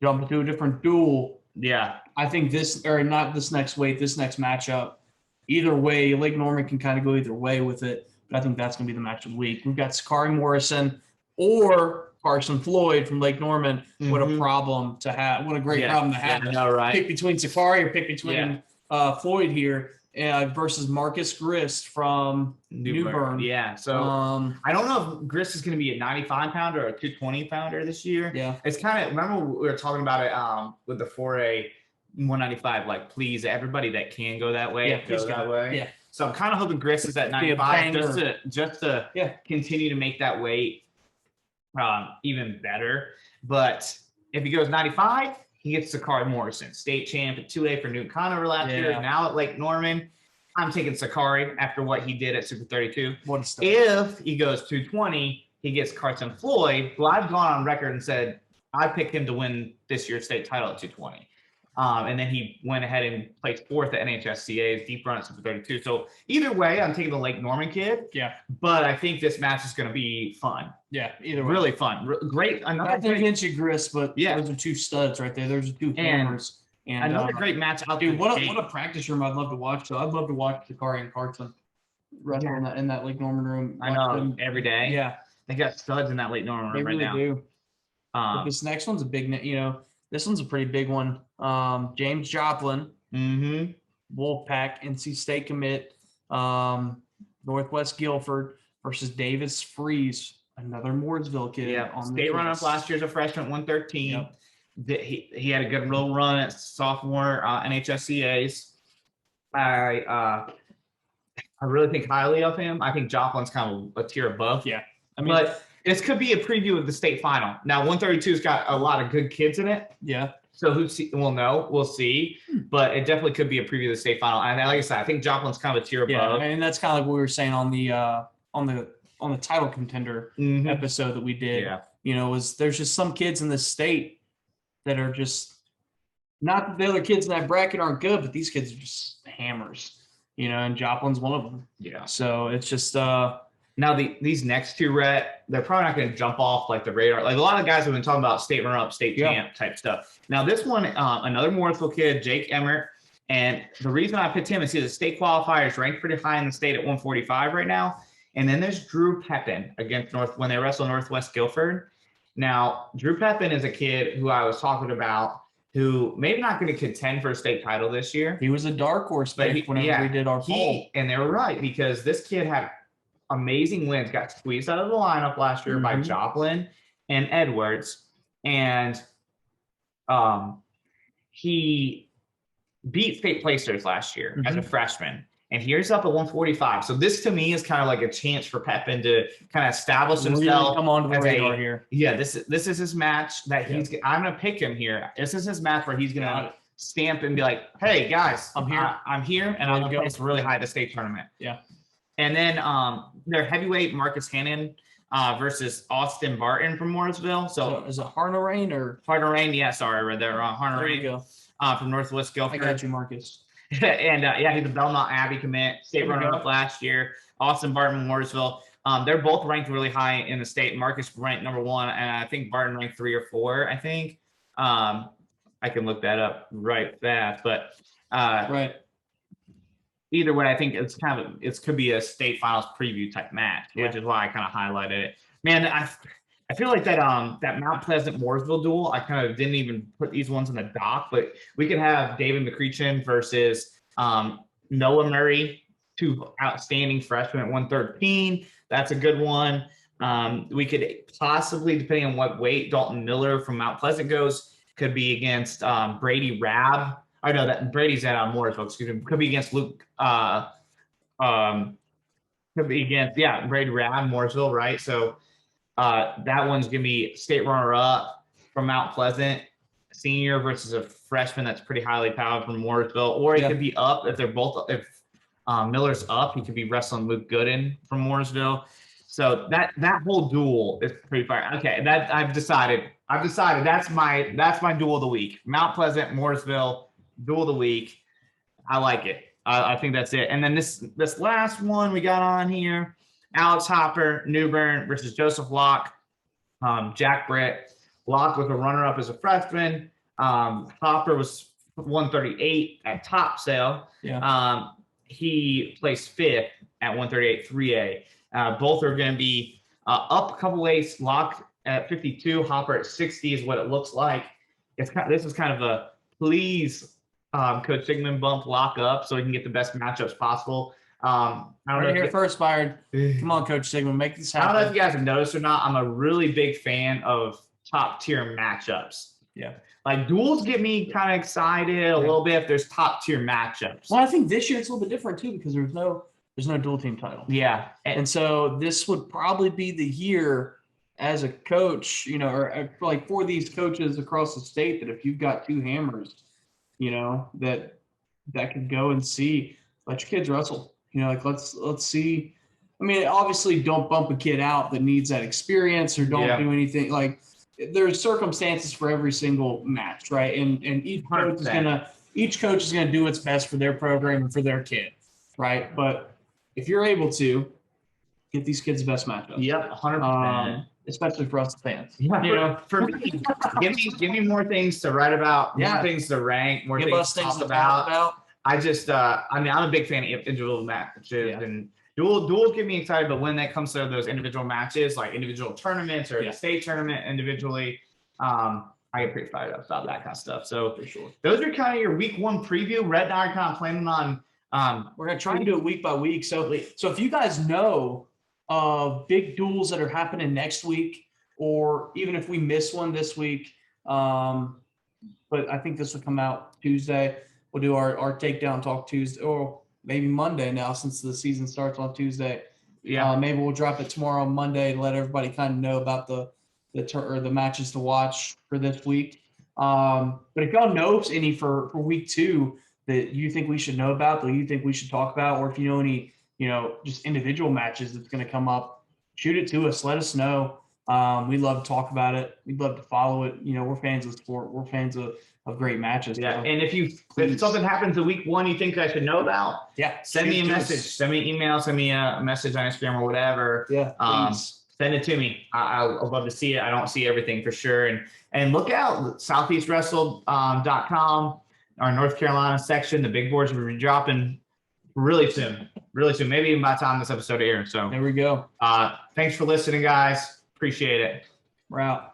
[SPEAKER 2] jump to a different duel.
[SPEAKER 1] Yeah,
[SPEAKER 2] I think this, or not this next weight, this next matchup. Either way, Lake Norman can kind of go either way with it, but I think that's going to be the match of the week. We've got Sakari Morrison or Carson Floyd from Lake Norman.
[SPEAKER 1] Mm-hmm.
[SPEAKER 2] What a problem to have. What a great problem to have.
[SPEAKER 1] Yeah, I know, right?
[SPEAKER 2] Pick between Sakari or pick between Floyd here versus Marcus Grist from Newbern.
[SPEAKER 1] Yeah, so I don't know if Grist is going to be a 95-pounder or a 220-pounder this year.
[SPEAKER 2] Yeah.
[SPEAKER 1] It's kind of, remember we were talking about it with the 4A 195, like, please, everybody that can go that way, go that way.
[SPEAKER 2] Yeah.
[SPEAKER 1] So I'm kind of hoping Grist is at 95 just to continue to make that weight even better. But if he goes 95, he gets Sakari Morrison, state champ at 2A for Newton Conover last year. Now at Lake Norman, I'm taking Sakari after what he did at Super 32. If he goes 220, he gets Carson Floyd, who I've gone on record and said I picked him to win this year's state title at 220. And then he went ahead and placed 4th at NHSCA's deep run at Super 32. So either way, I'm taking the Lake Norman kid.
[SPEAKER 2] Yeah.
[SPEAKER 1] But I think this match is going to be fun.
[SPEAKER 2] Yeah, either way.
[SPEAKER 1] Really fun. Great.
[SPEAKER 2] I think against you, Grist, but those are two studs right there. Those are two hammers. And
[SPEAKER 1] another great match out
[SPEAKER 2] there. Dude, what a practice room I'd love to watch. So I'd love to watch Sakari and Carson right there in that Lake Norman room.
[SPEAKER 1] I know, them every day.
[SPEAKER 2] Yeah.
[SPEAKER 1] They got studs in that Lake Norman room
[SPEAKER 2] right now. They really
[SPEAKER 1] do.
[SPEAKER 2] This next one's a big, this one's a pretty big one. James Joplin, Wolfpack, NC State commit, Northwest Guilford versus Davis Freeze, another Mooresville kid.
[SPEAKER 1] Yeah, state run-up last year as a freshman, 113. Yep. He had a good little run at sophomore NHSCA's. I really think highly of him. I think Joplin's kind of a tier above.
[SPEAKER 2] Yeah,
[SPEAKER 1] but this could be a preview of the state final. Now, 132's got a lot of good kids in it.
[SPEAKER 2] Yeah.
[SPEAKER 1] So we'll know. We'll see. But it definitely could be a preview of the state final. And like I said, I think Joplin's kind of a tier above.
[SPEAKER 2] Yeah, and that's kind of like what we were saying on the title contender episode that we did. Yeah. There's just some kids in this state that are just, not that the other kids in that bracket aren't good, but these kids are just hammers. And Joplin's one of them. Yeah. So it's just
[SPEAKER 1] now these next two, Rhett, they're probably not going to jump off like the radar. Like a lot of guys have been talking about state runner-up, state champ type stuff. Now this one, another Mooresville kid, Jake Emmer, and the reason I picked him is he's a state qualifier, is ranked pretty high in the state at 145 right now. And then there's Drew Pepin against when they wrestle Northwest Guilford. Now Drew Pepin is a kid who I was talking about, who maybe not going to contend for a state title this year.
[SPEAKER 2] He was a dark horse pick whenever we did our poll.
[SPEAKER 1] And they were right, because this kid had amazing wins, got squeezed out of the lineup last year by Joplin and Edwards. And he beat state placers last year as a freshman. And here's up at 145. So this to me is kind of like a chance for Pepin to kind of establish himself.
[SPEAKER 2] Come on to the radar here.
[SPEAKER 1] Yeah, this is his match that I'm going to pick him here. This is his match where he's going to stamp and be like, hey, guys, I'm here, and I'm going to place really high at the state tournament.
[SPEAKER 2] Yeah.
[SPEAKER 1] And then their heavyweight Marcus Hannon versus Austin Barton from Mooresville. So
[SPEAKER 2] is it Harnarain or
[SPEAKER 1] Harnarain? Yeah, sorry, I read that wrong. Harnarain from Northwest Guilford.
[SPEAKER 2] I got you, Marcus.
[SPEAKER 1] And he's a Belmont Abbey commit, state runner-up last year. Austin Barton, Mooresville. They're both ranked really high in the state. Marcus ranked number 1, and I think Barton ranked 3 or 4. I think I can look that up right fast, but
[SPEAKER 2] right.
[SPEAKER 1] Either way, I think it could be a state finals preview type match, which is why I kind of highlighted it. Man, I feel like that Mount Pleasant Mooresville duel, I kind of didn't even put these ones in the doc, but we could have David McCreechan versus Noah Murray, 2 outstanding freshmen at 113. That's a good one. We could possibly, depending on what weight Dalton Miller from Mount Pleasant goes, could be against Brady Rabb I know that Brady's at Mooresville. Excuse me. Could be against Luke. Could be against Brady Rad Mooresville, right? So that one's gonna be state runner-up from Mount Pleasant, senior versus a freshman that's pretty highly powered from Mooresville, or it could be up if they're both if Miller's up, he could be wrestling Luke Gooden from Mooresville. So that whole duel is pretty fire. Okay, that I've decided that's my duel of the week. Mount Pleasant, Mooresville, duel of the week. I like it. I think that's it. And then this last one we got on here, Alex Hopper, Newbern versus Joseph Locke, Jack Britt. Locke was a runner-up as a freshman. Hopper was 138 at top sale.
[SPEAKER 2] Yeah.
[SPEAKER 1] He placed 5th at 138 3A. Both are going to be up a couple weights. Locke at 52, Hopper at 60 is what it looks like. This is kind of a please, Coach Sigmund bump Locke up so he can get the best matchups possible. I don't know.
[SPEAKER 2] Here first, Byron. Come on, Coach Sigmund, make this happen.
[SPEAKER 1] I don't know if you guys have noticed or not. I'm a really big fan of top tier matchups.
[SPEAKER 2] Yeah.
[SPEAKER 1] Like duels get me kind of excited a little bit if there's top tier matchups.
[SPEAKER 2] Well, I think this year it's a little bit different too because there's no dual team title.
[SPEAKER 1] Yeah.
[SPEAKER 2] And so this would probably be the year as a coach, you know, or like for these coaches across the state that if you've got 2 hammers, you know, that could go and let your kids wrestle. You know, like let's see. I mean, obviously don't bump a kid out that needs that experience or don't do anything. Like there's circumstances for every single match, right? And each coach is gonna do what's best for their program and for their kid, right? But if you're able to get these kids the best matchup,
[SPEAKER 1] 100%.
[SPEAKER 2] Especially for us fans.
[SPEAKER 1] Yeah, you know, for me, give me more things to write about, more things to rank, more things to talk about. I just, I'm a big fan of individual matches and dual get me excited. But when that comes to those individual matches, like individual tournaments or the state tournament individually, I get pretty fired up about that kind of stuff. So
[SPEAKER 2] for sure,
[SPEAKER 1] those are kind of your week 1 preview. Red and I are kind of planning on.
[SPEAKER 2] We're gonna try to do it week by week. So if you guys know big duels that are happening next week, or even if we miss one this week, but I think this will come out Tuesday. We'll do our takedown talk Tuesday, or maybe Monday now since the season starts on Tuesday. Yeah, maybe we'll drop it tomorrow on Monday to let everybody kind of know about the matches to watch for this week. But if y'all know any for week 2 that you think we should know about, that you think we should talk about, or if you know any, you know, just individual matches that's going to come up, shoot it to us. Let us know. We'd love to talk about it. We'd love to follow it. You know, we're fans of sport. We're fans of great matches.
[SPEAKER 1] Yeah. So and if something happens in week 1 you think I should know about, send me a message. Send me an email. Send me a message on Instagram or whatever.
[SPEAKER 2] Yeah.
[SPEAKER 1] Send it to me. I'd love to see it. I don't see everything for sure. And look out, southeastwrestle.com, our North Carolina section. The big boards will be dropping really soon. Maybe even by the time this episode airs. So
[SPEAKER 2] there we go.
[SPEAKER 1] Thanks for listening, guys. Appreciate it.
[SPEAKER 2] We're out.